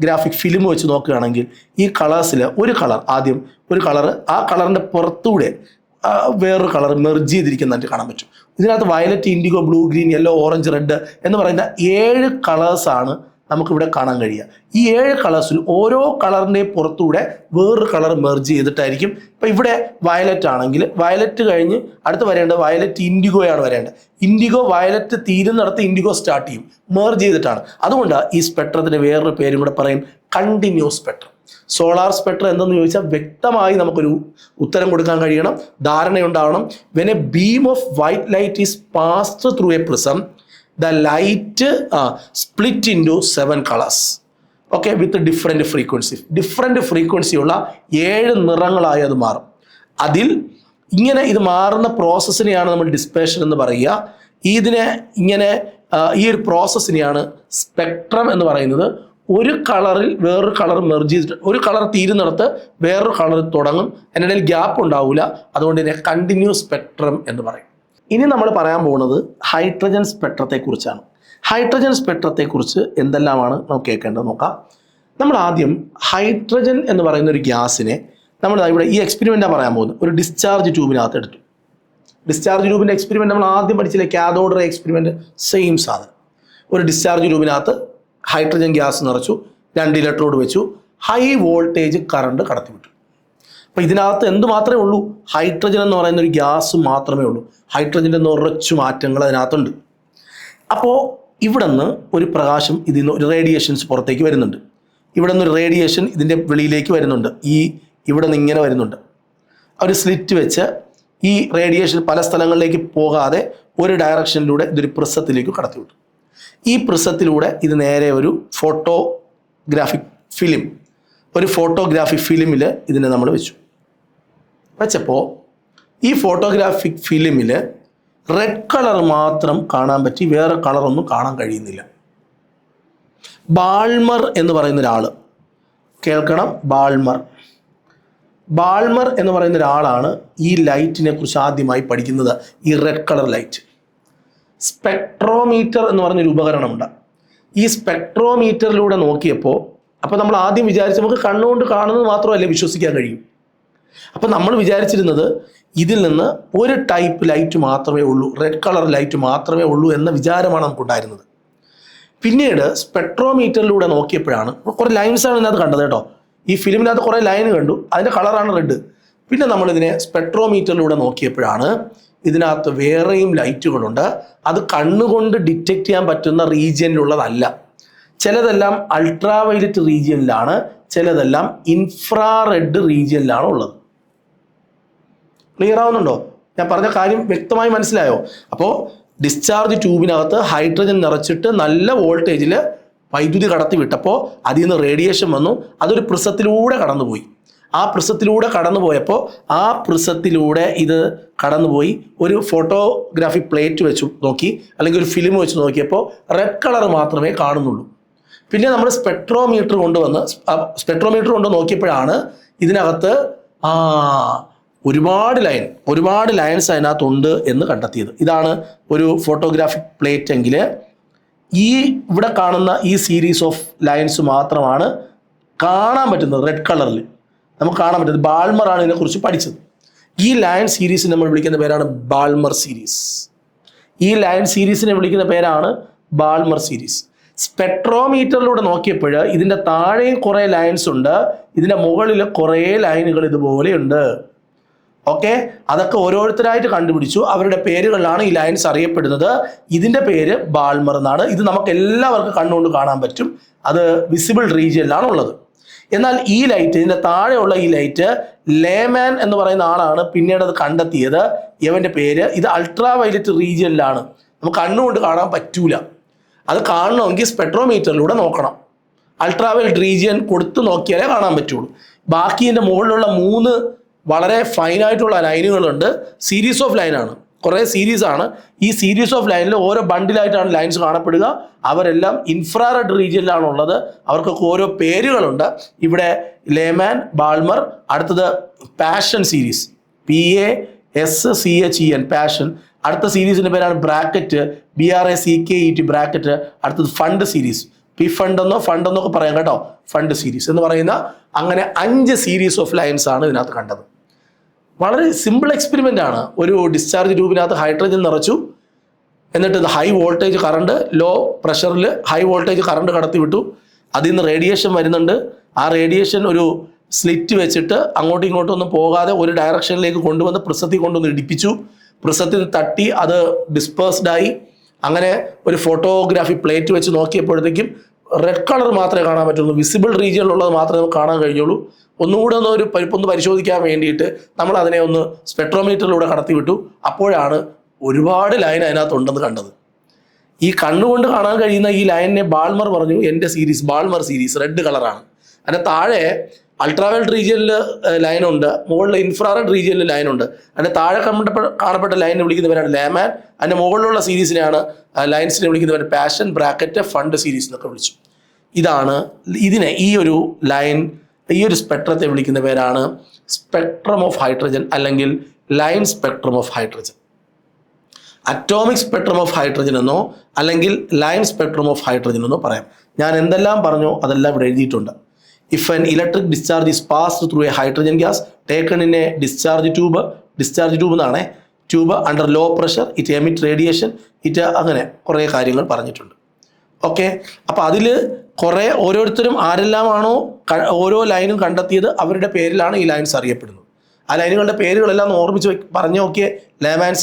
ഗ്രാഫിക് ഫിലിം വെച്ച് നോക്കുകയാണെങ്കിൽ ഈ കളേഴ്സിൽ ഒരു കളർ, ആദ്യം ഒരു കളർ, ആ കളറിൻ്റെ പുറത്തൂടെ വേറൊരു കളർ മെർജ് ചെയ്തിരിക്കുന്നതായിട്ട് കാണാൻ പറ്റും. ഇതിനകത്ത് violet, indigo, blue, green, yellow, orange, red എന്ന് പറയുന്ന 7 കളേഴ്സാണ് നമുക്കിവിടെ കാണാൻ കഴിയുക. ഈ 7 കളേഴ്സിൽ ഓരോ കളറിൻ്റെ പുറത്തൂടെ വേറൊരു കളർ മെർജ് ചെയ്തിട്ടായിരിക്കും. ഇപ്പം ഇവിടെ വയലറ്റ് ആണെങ്കിൽ വയലറ്റ് കഴിഞ്ഞ് അടുത്ത് വരേണ്ടത് വയലറ്റ് ഇൻഡിഗോയാണ് വരേണ്ടത്. ഇൻഡിഗോ വയലറ്റ് തീരുന്നിടത്ത് ഇൻഡിഗോ സ്റ്റാർട്ട് ചെയ്യും, മെർജ് ചെയ്തിട്ടാണ്. അതുകൊണ്ട് ഈ സ്പെക്ട്രത്തിന് വേറൊരു പേരും കൂടെ പറയും, കണ്ടിന്യൂസ് സ്പെക്ട്രം. സോളാർ സ്പെക്ട്രം എന്തെന്ന് ചോദിച്ചാൽ വ്യക്തമായി നമുക്കൊരു ഉത്തരം കൊടുക്കാൻ കഴിയണം, ധാരണയുണ്ടാവണം. When a beam of white light is passed through a prism, the light split into 7 colors, okay, with different frequency ഉള്ള 7 നിറങ്ങളായി അത് മാറും. അതിൽ ഇങ്ങനെ ഇത് മാറുന്ന പ്രോസസ്സിനെയാണ് നമ്മൾ ഡിസ്പേർഷൻ എന്ന് പറയുക. ഈ ഒരു പ്രോസസ്സിനെയാണ് സ്പെക്ട്രം എന്ന് പറയുന്നത്. ഒരു കളറിൽ വേറൊരു കളർ മെർജ് ചെയ്തിട്ട് ഒരു കളർ തീരുന്നിടത്ത് വേറൊരു കളർ തുടങ്ങും, അതിനിടയിൽ ഗ്യാപ്പ് ഉണ്ടാവില്ല. അതുകൊണ്ട് തന്നെ കണ്ടിന്യൂസ് സ്പെക്ട്രം എന്ന് പറയും. ഇനി നമ്മൾ പറയാൻ പോകുന്നത് ഹൈഡ്രജൻ സ്പെക്ട്രത്തെക്കുറിച്ചാണ്. ഹൈഡ്രജൻ സ്പെക്ട്രത്തെക്കുറിച്ച് എന്തെല്ലാമാണ് നമുക്ക് കേൾക്കേണ്ടത് നോക്കാം. നമ്മൾ ആദ്യം ഹൈഡ്രജൻ എന്ന് പറയുന്ന ഒരു ഗ്യാസിനെ നമ്മൾ ഇവിടെ ഈ എക്സ്പെരിമെൻറ്റാണ് പറയാൻ പോകുന്നത്. ഒരു ഡിസ്ചാർജ് ട്യൂബിനകത്ത് എടുത്തു. ഡിസ്ചാർജ് ട്യൂബിൻ്റെ എക്സ്പെരിമെൻറ്റ് നമ്മൾ ആദ്യം പഠിച്ചില്ലേ, കാഥോഡ് റേ എക്സ്പെരിമെൻറ്റ്, സെയിം സാധനം. ഒരു ഡിസ്ചാർജ് ട്യൂബിനകത്ത് ഹൈഡ്രജൻ ഗ്യാസ് നിറച്ചു, 2 ഇലക്ട്രോഡ് വെച്ചു, ഹൈ വോൾട്ടേജ് കറണ്ട് കടത്തിവിട്ടു. അപ്പോൾ ഇതിനകത്ത് എന്ത് മാത്രമേ ഉള്ളൂ? ഹൈഡ്രജൻ എന്ന് പറയുന്ന ഒരു ഗ്യാസ് മാത്രമേ ഉള്ളൂ. ഹൈഡ്രജൻ്റെ നിറച്ചു മാറ്റങ്ങൾ അതിനകത്തുണ്ട്. അപ്പോൾ ഇവിടെ നിന്ന് ഒരു പ്രകാശം, ഇതിൽ നിന്ന് ഒരു റേഡിയേഷൻസ് പുറത്തേക്ക് വരുന്നുണ്ട്. ഇവിടെ നിന്നൊരു റേഡിയേഷൻ ഇതിൻ്റെ വെളിയിലേക്ക് വരുന്നുണ്ട്. ഇവിടെ നിന്ന് ഇങ്ങനെ വരുന്നുണ്ട്. ഒരു സ്ലിറ്റ് വെച്ച് ഈ റേഡിയേഷൻ പല സ്ഥലങ്ങളിലേക്ക് പോകാതെ ഒരു ഡയറക്ഷനിലൂടെ ഇതൊരു പ്രിസത്തിലേക്ക് കടത്തിവിട്ടു. ഈ പ്രിസത്തിലൂടെ ഇത് നേരെ ഒരു ഫോട്ടോഗ്രാഫിക് ഫിലിമിൽ ഇതിനെ നമ്മൾ വെച്ചപ്പോൾ ഈ ഫോട്ടോഗ്രാഫിക് ഫിലിമിൽ റെഡ് കളർ മാത്രം കാണാൻ പറ്റി, വേറെ കളറൊന്നും കാണാൻ കഴിയുന്നില്ല. ബാൾമർ എന്ന് പറയുന്ന ഒരാൾ, കേൾക്കണം, ബാൾമർ എന്ന് പറയുന്ന ഒരാളാണ് ഈ ലൈറ്റിനെ കുറിച്ച് ആദ്യമായി പഠിക്കുന്നത്, ഈ റെഡ് കളർ ലൈറ്റ്. സ്പെക്ട്രോമീറ്റർ എന്ന് പറഞ്ഞൊരു ഉപകരണമുണ്ട്. ഈ സ്പെക്ട്രോമീറ്ററിലൂടെ നോക്കിയപ്പോൾ, അപ്പോൾ നമ്മൾ ആദ്യം വിചാരിച്ച് നമുക്ക് കണ്ണുകൊണ്ട് കാണുന്നത് മാത്രമല്ലേ വിശ്വസിക്കാൻ കഴിയും. അപ്പോൾ നമ്മൾ വിചാരിച്ചിരുന്നത് ഇതിൽ നിന്ന് ഒരു ടൈപ്പ് ലൈറ്റ് മാത്രമേ ഉള്ളൂ, റെഡ് കളർ ലൈറ്റ് മാത്രമേ ഉള്ളൂ എന്ന വിചാരമാണ് നമുക്കുണ്ടായിരുന്നത്. പിന്നീട് സ്പെക്ട്രോമീറ്ററിലൂടെ നോക്കിയപ്പോഴാണ് കുറേ ലൈൻസാണ് ഇതിനകത്ത് കണ്ടത് കേട്ടോ. ഈ ഫിലിമിനകത്ത് കുറേ ലൈൻ കണ്ടു, അതിൻ്റെ കളറാണ് റെഡ്. പിന്നെ നമ്മളിതിനെ സ്പെക്ട്രോമീറ്ററിലൂടെ നോക്കിയപ്പോഴാണ് ഇതിനകത്ത് വേറെയും ലൈറ്റുകളുണ്ട്. അത് കണ്ണുകൊണ്ട് ഡിറ്റക്റ്റ് ചെയ്യാൻ പറ്റുന്ന റീജിയനിലുള്ളതല്ല. ചിലതെല്ലാം അൾട്രാ വയലറ്റ് റീജിയനിലാണ്, ചിലതെല്ലാം ഇൻഫ്രാറെഡ് റീജിയനിലാണ് ഉള്ളത്. ക്ലിയർ ആവുന്നുണ്ടോ? ഞാൻ പറഞ്ഞ കാര്യം വ്യക്തമായി മനസ്സിലായോ? അപ്പോൾ ഡിസ്ചാർജ് ട്യൂബിനകത്ത് ഹൈഡ്രജൻ നിറച്ചിട്ട് നല്ല വോൾട്ടേജിൽ വൈദ്യുതി കടത്തി വിട്ടപ്പോൾ അതിൽ നിന്ന് റേഡിയേഷൻ വന്നു. അതൊരു പ്രിസത്തിലൂടെ കടന്നുപോയി. ആ പ്രിസത്തിലൂടെ കടന്നുപോയപ്പോൾ ആ പ്രിസത്തിലൂടെ ഇത് കടന്നുപോയി ഒരു ഫോട്ടോഗ്രാഫി പ്ലേറ്റ് വെച്ച് നോക്കി, അല്ലെങ്കിൽ ഒരു ഫിലിം വെച്ച് നോക്കിയപ്പോൾ റെഡ് കളർ മാത്രമേ കാണുന്നുള്ളൂ. പിന്നെ നമ്മൾ സ്പെക്ട്രോമീറ്റർ കൊണ്ട് നോക്കിയപ്പോഴാണ് ഇതിനകത്ത് ഒരുപാട് ലൈൻസ് അതിനകത്തുണ്ട് എന്ന് കണ്ടെത്തിയത്. ഇതാണ് ഒരു ഫോട്ടോഗ്രാഫിക് പ്ലേറ്റ് എങ്കിൽ ഈ ഇവിടെ കാണുന്ന ഈ സീരീസ് ഓഫ് ലൈൻസ് മാത്രമാണ് കാണാൻ പറ്റുന്നത്. റെഡ് കളറിൽ നമുക്ക് കാണാൻ പറ്റുന്നത്. ബാൾമറാണ് ഇതിനെക്കുറിച്ച് പഠിച്ചത്. ഈ ലൈൻ സീരീസിനെ നമ്മൾ വിളിക്കുന്ന പേരാണ് ബാൾമർ സീരീസ്. സ്പെക്ട്രോമീറ്ററിലൂടെ നോക്കിയപ്പോൾ ഇതിൻ്റെ താഴെയും കുറേ ലൈൻസ് ഉണ്ട്, ഇതിൻ്റെ മുകളിൽ കുറേ ലൈനുകൾ ഇതുപോലെയുണ്ട്. ഓക്കെ, അതൊക്കെ ഓരോരുത്തരായിട്ട് കണ്ടുപിടിച്ചു. അവരുടെ പേരുകളിലാണ് ഈ ലൈൻസ് അറിയപ്പെടുന്നത്. ഇതിൻ്റെ പേര് ബാൾമർ എന്നാണ്. ഇത് നമുക്ക് എല്ലാവർക്കും കണ്ണുകൊണ്ട് കാണാൻ പറ്റും. അത് വിസിബിൾ റീജിയനിലാണ് ഉള്ളത്. എന്നാൽ ഈ ലൈറ്റ്, ഇതിൻ്റെ താഴെയുള്ള ഈ ലൈറ്റ് ലേമാൻ എന്ന് പറയുന്ന ആളാണ് പിന്നീട് അത് കണ്ടെത്തിയത്. ഇവൻ്റെ പേര്, ഇത് അൾട്രാ വയലറ്റ് റീജിയനിലാണ്, നമുക്ക് കണ്ണുകൊണ്ട് കാണാൻ പറ്റൂല. അത് കാണണമെങ്കിൽ സ്പെക്ട്രോമീറ്ററിലൂടെ നോക്കണം. അൾട്രാ വയലറ്റ് റീജിയൻ കൊടുത്ത് നോക്കിയാലേ കാണാൻ പറ്റുള്ളൂ. ബാക്കി ഇതിൻ്റെ മുകളിലുള്ള 3 വളരെ ഫൈനായിട്ടുള്ള ലൈനുകളുണ്ട്. സീരീസ് ഓഫ് ലൈനാണ്, കുറേ സീരീസാണ്. ഈ സീരീസ് ഓഫ് ലൈനിൽ ഓരോ ബണ്ടിലായിട്ടാണ് ലൈൻസ് കാണപ്പെടുക. അവരെല്ലാം ഇൻഫ്രാറെഡ് റീജിയനിലാണുള്ളത്. അവർക്കൊക്കെ ഓരോ പേരുകളുണ്ട്. ഇവിടെ ലേമാൻ, ബാൾമർ, അടുത്തത് പാഷൻ സീരീസ്, PASCHEN പാഷൻ. അടുത്ത സീരീസിൻ്റെ പേരാണ് ബ്രാക്കറ്റ്, BRACKET ബ്രാക്കറ്റ്. അടുത്തത് ഫണ്ട് സീരീസ്, ഫണ്ടെന്നൊക്കെ പറയാം കേട്ടോ, ഫണ്ട് സീരീസ് എന്ന് പറയുന്ന. അങ്ങനെ 5 സീരീസ് ഓഫ് ലൈൻസ് ആണ് ഇതിനകത്ത് കണ്ടത്. വളരെ സിമ്പിൾ എക്സ്പെരിമെൻ്റ് ആണ്. ഒരു ഡിസ്ചാർജ് ട്യൂബിനകത്ത് ഹൈഡ്രജൻ നിറച്ചു, എന്നിട്ട് ഇത് ഹൈ വോൾട്ടേജ് കറണ്ട്, ലോ പ്രഷറിൽ ഹൈ വോൾട്ടേജ് കറണ്ട് കടത്തി വിട്ടു. അതിൽ നിന്ന് റേഡിയേഷൻ വരുന്നുണ്ട്. ആ റേഡിയേഷൻ ഒരു സ്ലിറ്റ് വെച്ചിട്ട് അങ്ങോട്ടും ഇങ്ങോട്ടും ഒന്നും പോകാതെ ഒരു ഡയറക്ഷനിലേക്ക് കൊണ്ടുവന്ന് പ്രിസത്തിൽ കൊണ്ടുവന്ന് ഇടിപ്പിച്ചു. പ്രിസത്തിൽ തട്ടി അത് ഡിസ്പേഴ്സ്ഡായി. അങ്ങനെ ഒരു ഫോട്ടോഗ്രാഫി പ്ലേറ്റ് വെച്ച് നോക്കിയപ്പോഴത്തേക്കും റെഡ് കളർ മാത്രമേ കാണാൻ പറ്റുള്ളൂ. വിസിബിൾ റീജിയനിലുള്ളത് മാത്രമേ നമുക്ക് കാണാൻ കഴിഞ്ഞുള്ളൂ. ഒന്നുകൂടെ ഒന്ന് പരിശോധിക്കാൻ വേണ്ടിയിട്ട് നമ്മൾ അതിനെ ഒന്ന് സ്പെക്ട്രോമീറ്ററിലൂടെ കടത്തി വിട്ടു. അപ്പോഴാണ് ഒരുപാട് ലൈൻ അതിനകത്തുണ്ടെന്ന് കണ്ടത്. ഈ കണ്ണുകൊണ്ട് കാണാൻ കഴിയുന്ന ഈ ലൈനിനെ ബാൾമർ പറഞ്ഞു എൻ്റെ സീരീസ്, ബാൾമർ സീരീസ് റെഡ് കളറാണ്. അതിൻ്റെ താഴെ അൾട്രാവയലറ്റ് റീജിയനിൽ ലൈനുണ്ട്, മുകളിൽ ഇൻഫ്രാറെഡ് റീജിയനിൽ ലൈനുണ്ട്. അതിൻ്റെ താഴെ കാണപ്പെട്ട ലൈനിനെ വിളിക്കുന്നവരാണ് ലേമാൻ. അതിൻ്റെ മുകളിലുള്ള സീരീസിനെയാണ് ലൈൻസിനെ വിളിക്കുന്നവർ പാഷൻ, ബ്രാക്കറ്റ്, ഫണ്ട് സീരീസ് എന്നൊക്കെ വിളിച്ചു. ഇതിനെ ഈ ഒരു ലൈൻ, ഈ ഒരു സ്പെക്ട്രത്തെ വിളിക്കുന്ന പേരാണ് സ്പെക്ട്രം ഓഫ് ഹൈഡ്രജൻ, അല്ലെങ്കിൽ line spectrum of hydrogen. Atomic spectrum of hydrogen എന്നോ അല്ലെങ്കിൽ ലൈൻ സ്പെക്ട്രം ഓഫ് ഹൈഡ്രജൻ എന്നോ പറയാം. ഞാൻ എന്തെല്ലാം പറഞ്ഞോ അതെല്ലാം ഇവിടെ എഴുതിയിട്ടുണ്ട്. If an electric discharge is passed through a hydrogen gas taken in a discharge tube എന്നാണ്, tube under low pressure, it emit radiation, അങ്ങനെ കുറേ കാര്യങ്ങൾ പറഞ്ഞിട്ടുണ്ട്. ഓക്കെ, അപ്പോൾ അതിൽ ഓരോരുത്തരും ആരെല്ലാമാണോ ഓരോ ലൈനും കണ്ടെത്തിയത് അവരുടെ പേരിലാണ് ഈ ലൈൻസ് അറിയപ്പെടുന്നത്. ആ ലൈനുകളുടെ പേരുകളെല്ലാം ഓർമ്മിച്ച് പറഞ്ഞു നോക്കിയേ. ലേമാൻ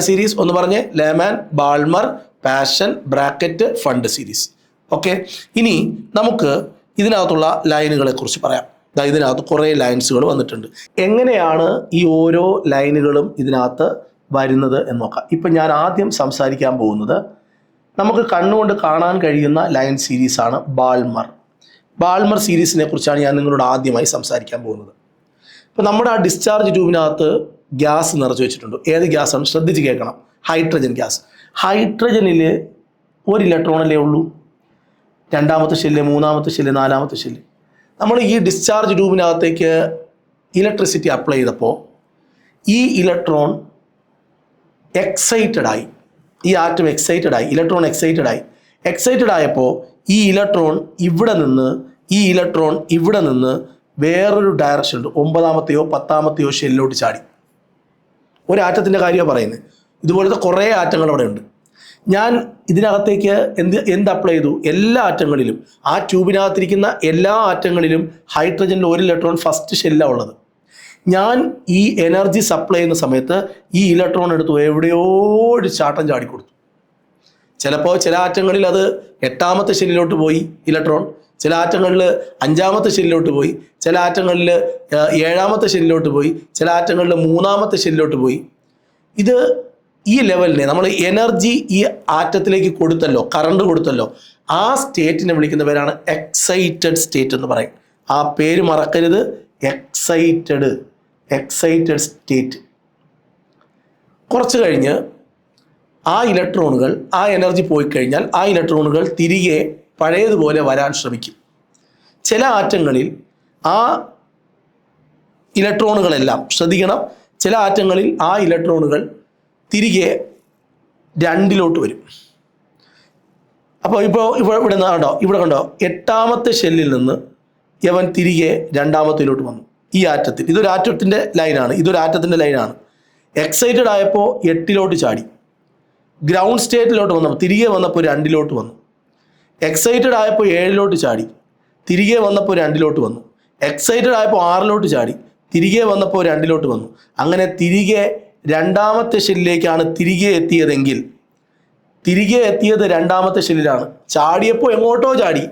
സീരീസ് ഒന്ന് പറഞ്ഞേ. Lyman, Balmer, Paschen, Brackett, Pfund series. Okay, ഇനി നമുക്ക് ഇതിനകത്തുള്ള ലൈനുകളെ കുറിച്ച് പറയാം. ഇതിനകത്ത് കുറേ ലൈൻസുകൾ വന്നിട്ടുണ്ട്. എങ്ങനെയാണ് ഈ ഓരോ ലൈനുകളും ഇതിനകത്ത് വരുന്നത് എന്ന് നോക്കാം. ഇപ്പം ഞാൻ ആദ്യം സംസാരിക്കാൻ പോകുന്നത് നമുക്ക് കണ്ണുകൊണ്ട് കാണാൻ കഴിയുന്ന ലൈൻ സീരീസാണ് ബാൾമർ സീരീസിനെ കുറിച്ചാണ് ഞാൻ നിങ്ങളോട് ആദ്യമായി സംസാരിക്കാൻ പോകുന്നത്. ഇപ്പം നമ്മുടെ ആ ഡിസ്ചാർജ് ട്യൂബിനകത്ത് ഗ്യാസ് നിറച്ച് വെച്ചിട്ടുണ്ട്. ഏത് ഗ്യാസാണ്? ശ്രദ്ധിച്ച് കേൾക്കണം. Hydrogen gas. ഹൈഡ്രജനിൽ ഒരു ഇലക്ട്രോണല്ലേ ഉള്ളൂ. രണ്ടാമത്തെ ഷെല്ല്, മൂന്നാമത്തെ ഷെല്ല്, നാലാമത്തെ ഷെല്ല്. നമ്മൾ ഈ ഡിസ്ചാർജ് ട്യൂബിനകത്തേക്ക് ഇലക്ട്രിസിറ്റി അപ്ലൈ ചെയ്തപ്പോൾ ഈ ഇലക്ട്രോൺ എക്സൈറ്റഡായി, ഈ ആറ്റം എക്സൈറ്റഡായി, ഇലക്ട്രോൺ എക്സൈറ്റഡ് ആയപ്പോൾ ഈ ഇലക്ട്രോൺ ഇവിടെ നിന്ന് വേറൊരു ഡയറക്ഷൻ ഉണ്ട്, 9ാമത്തെയോ 10ാമത്തെയോ ഷെല്ലിലോട്ട് ചാടി. ഒരു ആറ്റത്തിൻ്റെ കാര്യമാണ് പറയുന്നത്. ഇതുപോലത്തെ കുറേ ആറ്റങ്ങൾ അവിടെ ഉണ്ട്. ഞാൻ ഇതിനകത്തേക്ക് എന്ത് അപ്ലൈ ചെയ്തു? എല്ലാ ആറ്റങ്ങളിലും, ആ ട്യൂബിനകത്തിരിക്കുന്ന എല്ലാ ആറ്റങ്ങളിലും ഹൈഡ്രജനിൽ 1 ഇലക്ട്രോൺ ഫസ്റ്റ് ഷെല്ലാണ് ഉള്ളത്. ഞാൻ ഈ എനർജി സപ്ലൈ ചെയ്യുന്ന സമയത്ത് ഈ ഇലക്ട്രോൺ എടുത്തു എവിടെയോ ഒരു ചാട്ടം ചാടിക്കൊടുത്തു. ചിലപ്പോൾ ചില ആറ്റങ്ങളിൽ അത് 8ാമത്തെ ഷെല്ലിലോട്ട് പോയി ഇലക്ട്രോൺ, ചില ആറ്റങ്ങളിൽ 5ാമത്തെ ഷെല്ലിലോട്ട് പോയി, ചില ആറ്റങ്ങളിൽ 7ാമത്തെ ഷെല്ലിലോട്ട് പോയി, ചില ആറ്റങ്ങളിൽ 3ാമത്തെ ഷെല്ലിലോട്ട് പോയി. ഇത് ഈ ലെവലിനെ നമ്മൾ എനർജി ഈ ആറ്റത്തിലേക്ക് കൊടുത്തല്ലോ, കറണ്ട് കൊടുത്തല്ലോ, ആ സ്റ്റേറ്റിനെ വിളിക്കുന്ന പേരാണ് എക്സൈറ്റഡ് സ്റ്റേറ്റ് എന്ന് പറയും. ആ പേര് മറക്കരുത്, എക്സൈറ്റഡ് സ്റ്റേറ്റ്. കുറച്ച് കഴിഞ്ഞ് ആ ഇലക്ട്രോണുകൾ, ആ എനർജി പോയി കഴിഞ്ഞാൽ ആ ഇലക്ട്രോണുകൾ തിരികെ പഴയതുപോലെ വരാൻ ശ്രമിക്കും. ചില ആറ്റങ്ങളിൽ ആ ഇലക്ട്രോണുകളെല്ലാം, ശ്രദ്ധിക്കണം, ചില ആറ്റങ്ങളിൽ ആ ഇലക്ട്രോണുകൾ തിരികെ 2ിലോട്ട് വരും. അപ്പോൾ ഇവിടെ കണ്ടോ 8ാമത്തെ ഷെല്ലിൽ നിന്ന് ഇവൻ തിരികെ 2ാമത്തിലോട്ട് വന്നു. ഈ ആറ്റത്തിൽ ഇതൊരു ആറ്റത്തിൻ്റെ ലൈനാണ്. എക്സൈറ്റഡ് ആയപ്പോൾ 8ിലോട്ട് ചാടി, ഗ്രൗണ്ട് സ്റ്റേറ്റിലോട്ട് വന്നപ്പോൾ തിരികെ വന്നപ്പോൾ 2ിലോട്ട് വന്നു. എക്സൈറ്റഡ് ആയപ്പോൾ 7ിലോട്ട് ചാടി, തിരികെ വന്നപ്പോൾ 2ിലോട്ട് വന്നു. എക്സൈറ്റഡ് ആയപ്പോൾ 6ിലോട്ട് ചാടി, തിരികെ വന്നപ്പോൾ 2ിലോട്ട് വന്നു. അങ്ങനെ തിരികെ 2ാമത്തെ ഷെല്ലിലേക്കാണ് തിരികെ എത്തിയതെങ്കിൽ, തിരികെ എത്തിയത് 2ാമത്തെ ഷെല്ലിലാണ്. ചാടിയപ്പോൾ എങ്ങോട്ടോ ചാടി,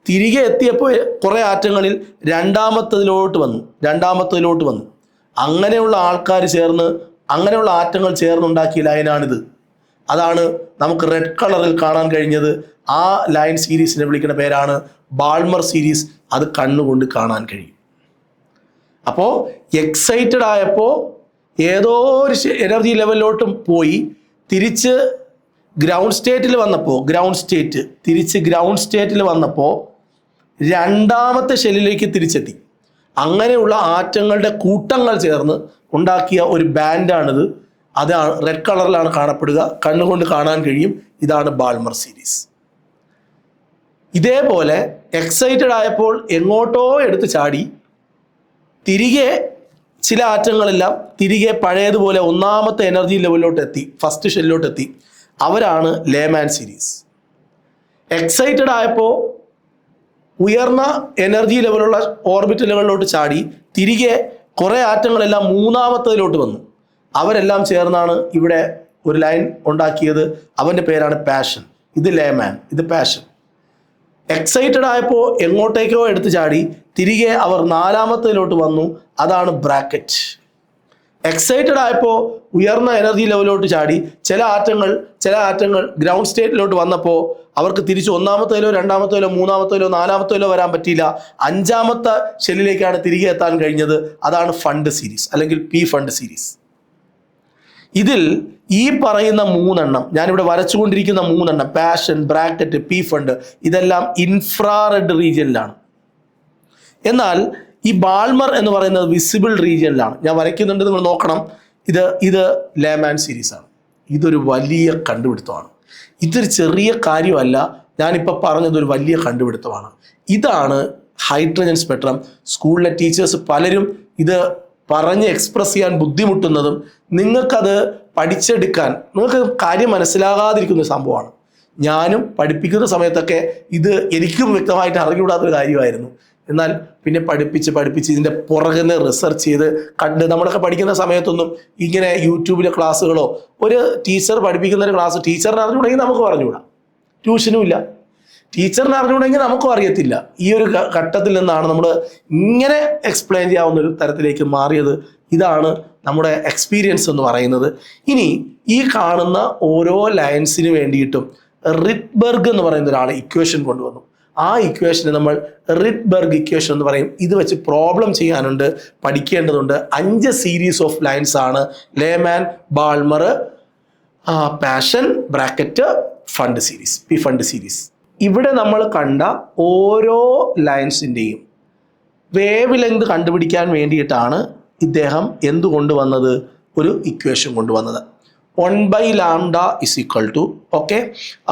തിരികെ എത്തിയപ്പോൾ കുറേ ആറ്റങ്ങളിൽ 2ാമത്തതിലോട്ട് വന്നു. അങ്ങനെയുള്ള ആൾക്കാർ ചേർന്ന്, അങ്ങനെയുള്ള ആറ്റങ്ങൾ ചേർന്നുണ്ടാക്കിയ ലൈനാണിത്. അതാണ് നമുക്ക് റെഡ് കളറിൽ കാണാൻ കഴിഞ്ഞത്. ആ ലൈൻ സീരീസിനെ വിളിക്കുന്ന പേരാണ് ബാൾമർ സീരീസ്. അത് കണ്ണുകൊണ്ട് കാണാൻ കഴിയും. അപ്പോൾ എക്സൈറ്റഡ് ആയപ്പോൾ ഏതോ ഒരു എനർജി ലെവലിലോട്ടും പോയി തിരിച്ച് ഗ്രൗണ്ട് സ്റ്റേറ്റിൽ വന്നപ്പോൾ 2ാമത്തെ ഷെല്ലിലേക്ക് തിരിച്ചെത്തി. അങ്ങനെയുള്ള ആറ്റങ്ങളുടെ കൂട്ടങ്ങൾ ചേർന്ന് ഉണ്ടാക്കിയ ഒരു ബാൻഡാണിത്. അതാണ് റെഡ് കളറിലാണ് കാണപ്പെടുക, കണ്ണുകൊണ്ട് കാണാൻ കഴിയും. ഇതാണ് ബാൾമർ സീരീസ്. ഇതേപോലെ എക്സൈറ്റഡ് ആയപ്പോൾ എങ്ങോട്ടോ എടുത്ത് ചാടി തിരികെ ചില ആറ്റങ്ങളെല്ലാം തിരികെ പഴയതുപോലെ 1ാമത്തെ എനർജി ലെവലിലോട്ട് എത്തി, ഫസ്റ്റ് ഷെല്ലിലോട്ട് എത്തി. അവരാണ് ലേമാൻ സീരീസ്. എക്സൈറ്റഡ് ആയപ്പോൾ ഉയർന്ന എനർജി ലെവലുള്ള ഓർബിറ്റലുകളിലോട്ട് ചാടി തിരികെ കുറേ ആറ്റങ്ങളെല്ലാം 3ാമത്തതിലോട്ട് വന്നു. അവരെല്ലാം ചേർന്നാണ് ഇവിടെ ഒരു ലൈൻ ഉണ്ടാക്കിയത്. അവൻ്റെ പേരാണ് പാഷൻ. ഇത് ലേമാൻ, ഇത് പാഷൻ. എക്സൈറ്റഡ് ആയപ്പോൾ എങ്ങോട്ടേക്കോ എടുത്ത് ചാടി തിരികെ അവർ 4ാമത്തതിലോട്ട് വന്നു. അതാണ് ബ്രാക്കറ്റ്. എക്സൈറ്റഡ് ആയപ്പോൾ ഉയർന്ന എനർജി ലെവലിലോട്ട് ചാടി ചില ആറ്റങ്ങൾ ഗ്രൗണ്ട് സ്റ്റേറ്റിലോട്ട് വന്നപ്പോൾ അവർക്ക് തിരിച്ച് 1ാമത്തേലോ 2ാമത്തേലോ 3ാമത്തേലോ 4ാമത്തേലോ വരാൻ പറ്റിയില്ല. 5ാമത്തെ ഷെല്ലിലേക്കാണ് തിരികെ എത്താൻ കഴിഞ്ഞത്. അതാണ് ഫണ്ട് സീരീസ് അല്ലെങ്കിൽ പി ഫണ്ട് സീരീസ്. ഇതിൽ ഈ പറയുന്ന 3 എണ്ണം, ഞാനിവിടെ വരച്ചുകൊണ്ടിരിക്കുന്ന 3 എണ്ണം, പാഷൻ, ബ്രാക്കറ്റ്, പി ഫണ്ട്, ഇതെല്ലാം ഇൻഫ്രാറെഡ് റീജിയനിലാണ്. എന്നാൽ ഈ ബാൾമർ എന്ന് പറയുന്നത് വിസിബിൾ റീജിയനിലാണ്. ഞാൻ വരയ്ക്കുന്നുണ്ട്, നിങ്ങൾ നോക്കണം. ഇത് ലേമാൻ സീരീസ് ആണ്. ഇതൊരു വലിയ കണ്ടുപിടുത്തമാണ്. ഇതൊരു ചെറിയ കാര്യമല്ല. ഞാനിപ്പോൾ പറഞ്ഞതൊരു വലിയ കണ്ടുപിടുത്തമാണ്. ഇതാണ് ഹൈഡ്രജൻ സ്പെക്ട്രം. സ്കൂളിലെ ടീച്ചേഴ്സ് പലരും ഇത് പറഞ്ഞ് എക്സ്പ്രസ് ചെയ്യാൻ ബുദ്ധിമുട്ടുന്നതും നിങ്ങൾക്കത് പഠിച്ചെടുക്കാൻ നിങ്ങൾക്ക് കാര്യം മനസ്സിലാകാതിരിക്കുന്ന സംഭവമാണ്. ഞാനും പഠിപ്പിക്കുന്ന സമയത്തൊക്കെ ഇത് എനിക്കും വ്യക്തമായിട്ട് അറിഞ്ഞുകൂടാത്തൊരു കാര്യമായിരുന്നു. എന്നാൽ പിന്നെ പഠിപ്പിച്ച് ഇതിൻ്റെ പുറകിൽ റിസർച്ച് ചെയ്ത് കണ്ട്, നമ്മളൊക്കെ പഠിക്കുന്ന സമയത്തൊന്നും ഇങ്ങനെ യൂട്യൂബിലെ ക്ലാസ്സുകളോ ഒരു ടീച്ചർ പഠിപ്പിക്കുന്ന ഒരു ക്ലാസ് ടീച്ചറിന് അറിഞ്ഞുകൂടെങ്കിൽ നമുക്ക് പറഞ്ഞുകൂടാ. ട്യൂഷനും ഇല്ല, ടീച്ചറിന് അറിഞ്ഞുകൂടെങ്കിൽ നമുക്കും അറിയത്തില്ല. ഈ ഒരു ഘട്ടത്തിൽ നിന്നാണ് നമ്മൾ ഇങ്ങനെ എക്സ്പ്ലെയിൻ ചെയ്യാവുന്ന ഒരു തരത്തിലേക്ക് മാറിയത്. ഇതാണ് നമ്മുടെ എക്സ്പീരിയൻസ് എന്ന് പറയുന്നത്. ഇനി ഈ കാണുന്ന ഓരോ ലൈൻസിന് വേണ്ടിയിട്ടും റിഡ്ബർഗ് എന്ന് പറയുന്ന ഒരാൾ ഇക്വേഷൻ കൊണ്ടുവന്നു. ആ ഇക്വേഷനെ നമ്മൾ റിഡ്ബർഗ് ഇക്വേഷൻ എന്ന് പറയും. ഇത് വെച്ച് പ്രോബ്ലം ചെയ്യാനുണ്ട്, പഠിക്കേണ്ടതുണ്ട്. 5 സീരീസ് ഓഫ് ലൈൻസ് ആണ്: Lyman, Balmer, Paschen, Brackett, Pfund series, പി ഫണ്ട് സീരീസ്. ഇവിടെ നമ്മൾ കണ്ട ഓരോ ലൈൻസിൻ്റെയും വേവ് ലെങ്ത് കണ്ടുപിടിക്കാൻ വേണ്ടിയിട്ടാണ് ഇദ്ദേഹം എന്ത് കൊണ്ടുവന്നത്? ഒരു ഇക്വേഷൻ കൊണ്ടുവന്നത്. 1/λ is equal to, okay,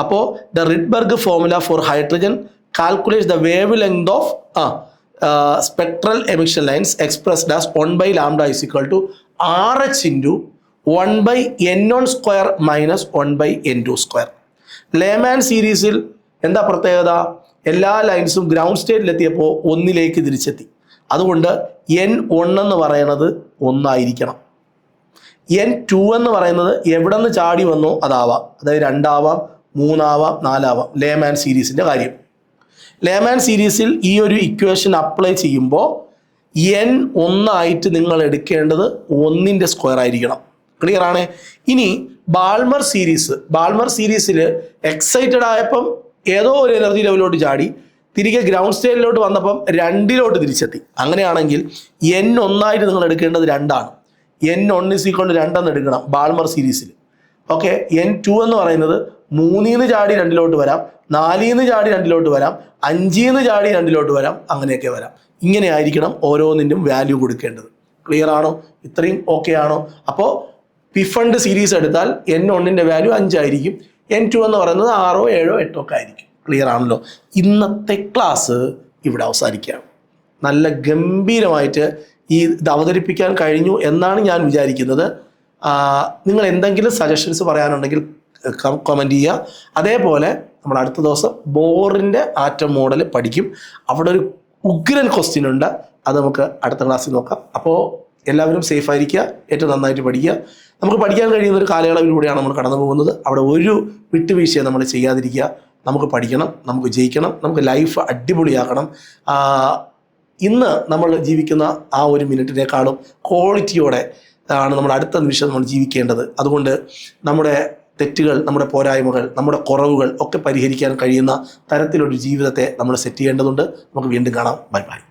അപ്പോൾ the Rydberg formula for hydrogen calculates the wavelength of spectral emission lines expressed as 1 by lambda is equal to RH into 1 by n1 square minus 1 by n2 square. Layman സീരീസിൽ എന്താ പ്രത്യേകത? എല്ലാ ലൈൻസും ഗ്രൗണ്ട് സ്റ്റേറ്റിലെത്തിയപ്പോൾ ഒന്നിലേക്ക് തിരിച്ചെത്തി. അതുകൊണ്ട് n1 എന്ന് പറയുന്നത് ഒന്നായിരിക്കണം. n2 എന്ന് പറയുന്നത് എവിടെ നിന്ന് ചാടി വന്നോ അതാവാം. അതായത് 2 ആവാം, 3 ആവാം, 4 ആവാം. ലേമാൻ സീരീസിൻ്റെ കാര്യം. ലേമാൻ സീരീസിൽ ഈ ഒരു ഇക്വേഷൻ അപ്ലൈ ചെയ്യുമ്പോൾ n 1 ആയിട്ട് നിങ്ങൾ എടുക്കേണ്ടത് 1ൻ്റെ സ്ക്വയർ ആയിരിക്കണം. ക്ലിയർ ആണ്? ഇനി ബാൾമർ സീരീസിൽ എക്സൈറ്റഡ് ആയപ്പം ഏതോ ഒരു എനർജി ലെവലിലോട്ട് ചാടി തിരികെ ഗ്രൗണ്ട് സ്റ്റേറ്റിലോട്ട് വന്നപ്പം 2ലോട്ട് തിരിച്ചെത്തി. അങ്ങനെയാണെങ്കിൽ n 1 ആയിട്ട് നിങ്ങൾ എടുക്കേണ്ടത് 2 ആണ്. n1 = 2 എന്ന് എടുക്കണം ബാൾമർ സീരീസിൽ. ഓക്കെ, n2 എന്ന് പറയുന്നത് 3 ചാടി 2ലോട്ട് വരാം, 4 ചാടി 2ലോട്ട് വരാം, 5 ചാടി 2ലോട്ട് വരാം, അങ്ങനെയൊക്കെ വരാം. ഇങ്ങനെ ആയിരിക്കണം ഓരോന്നിൻ്റെയും വാല്യൂ കൊടുക്കേണ്ടത്. ക്ലിയർ ആണോ? ഇത്രയും ഓക്കെ ആണോ? അപ്പോൾ പിഫണ്ട് സീരീസ് എടുത്താൽ n1ൻ്റെ വാല്യൂ 5 ആയിരിക്കും, n2 എന്ന് പറയുന്നത് 6, 7, 8 ഒക്കെ ആയിരിക്കും. ക്ലിയർ ആണല്ലോ? ഇന്നത്തെ ക്ലാസ് ഇവിടെ അവസാനിക്കുകയാണ്. നല്ല ഗംഭീരമായിട്ട് ഇത് അവതരിപ്പിക്കാൻ കഴിഞ്ഞു എന്നാണ് ഞാൻ വിചാരിക്കുന്നത്. നിങ്ങൾ എന്തെങ്കിലും സജഷൻസ് പറയാനുണ്ടെങ്കിൽ കമൻറ്റ് ചെയ്യുക. അതേപോലെ നമ്മൾ അടുത്ത ദിവസം ബോറിൻ്റെ ആറ്റം മോഡൽ പഠിക്കും. അവിടെ ഒരു ഉഗ്രൻ ക്വസ്റ്റ്യൻ ഉണ്ട്, അത് നമുക്ക് അടുത്ത ക്ലാസ്സിൽ നോക്കാം. അപ്പോൾ എല്ലാവരും സേഫ് ആയിരിക്കുക, ഏറ്റവും നന്നായിട്ട് പഠിക്കുക. നമുക്ക് പഠിക്കാൻ കഴിയുന്ന ഒരു കാലയളവിലൂടെയാണ് നമ്മൾ കടന്നു പോകുന്നത്. അവിടെ ഒരു വിട്ടുവീഴ്ചയും നമ്മൾ ചെയ്യാതിരിക്കുക. നമുക്ക് പഠിക്കണം, നമുക്ക് ജയിക്കണം, നമുക്ക് ലൈഫ് അടിപൊളിയാക്കണം. ഇന്ന് നമ്മൾ ജീവിക്കുന്ന ആ ഒരു മിനിറ്റിനേക്കാളും ക്വാളിറ്റിയോടെ ആണ് നമ്മൾ അടുത്ത നിമിഷം നമ്മൾ ജീവിക്കേണ്ടത്. അതുകൊണ്ട് നമ്മുടെ തെറ്റുകൾ, നമ്മുടെ പോരായ്മകൾ, നമ്മുടെ കുറവുകൾ ഒക്കെ പരിഹരിക്കാൻ കഴിയുന്ന തരത്തിലൊരു ജീവിതത്തെ നമ്മൾ സെറ്റ് ചെയ്യേണ്ടതുണ്ട്. നമുക്ക് വീണ്ടും കാണാം. Bye bye.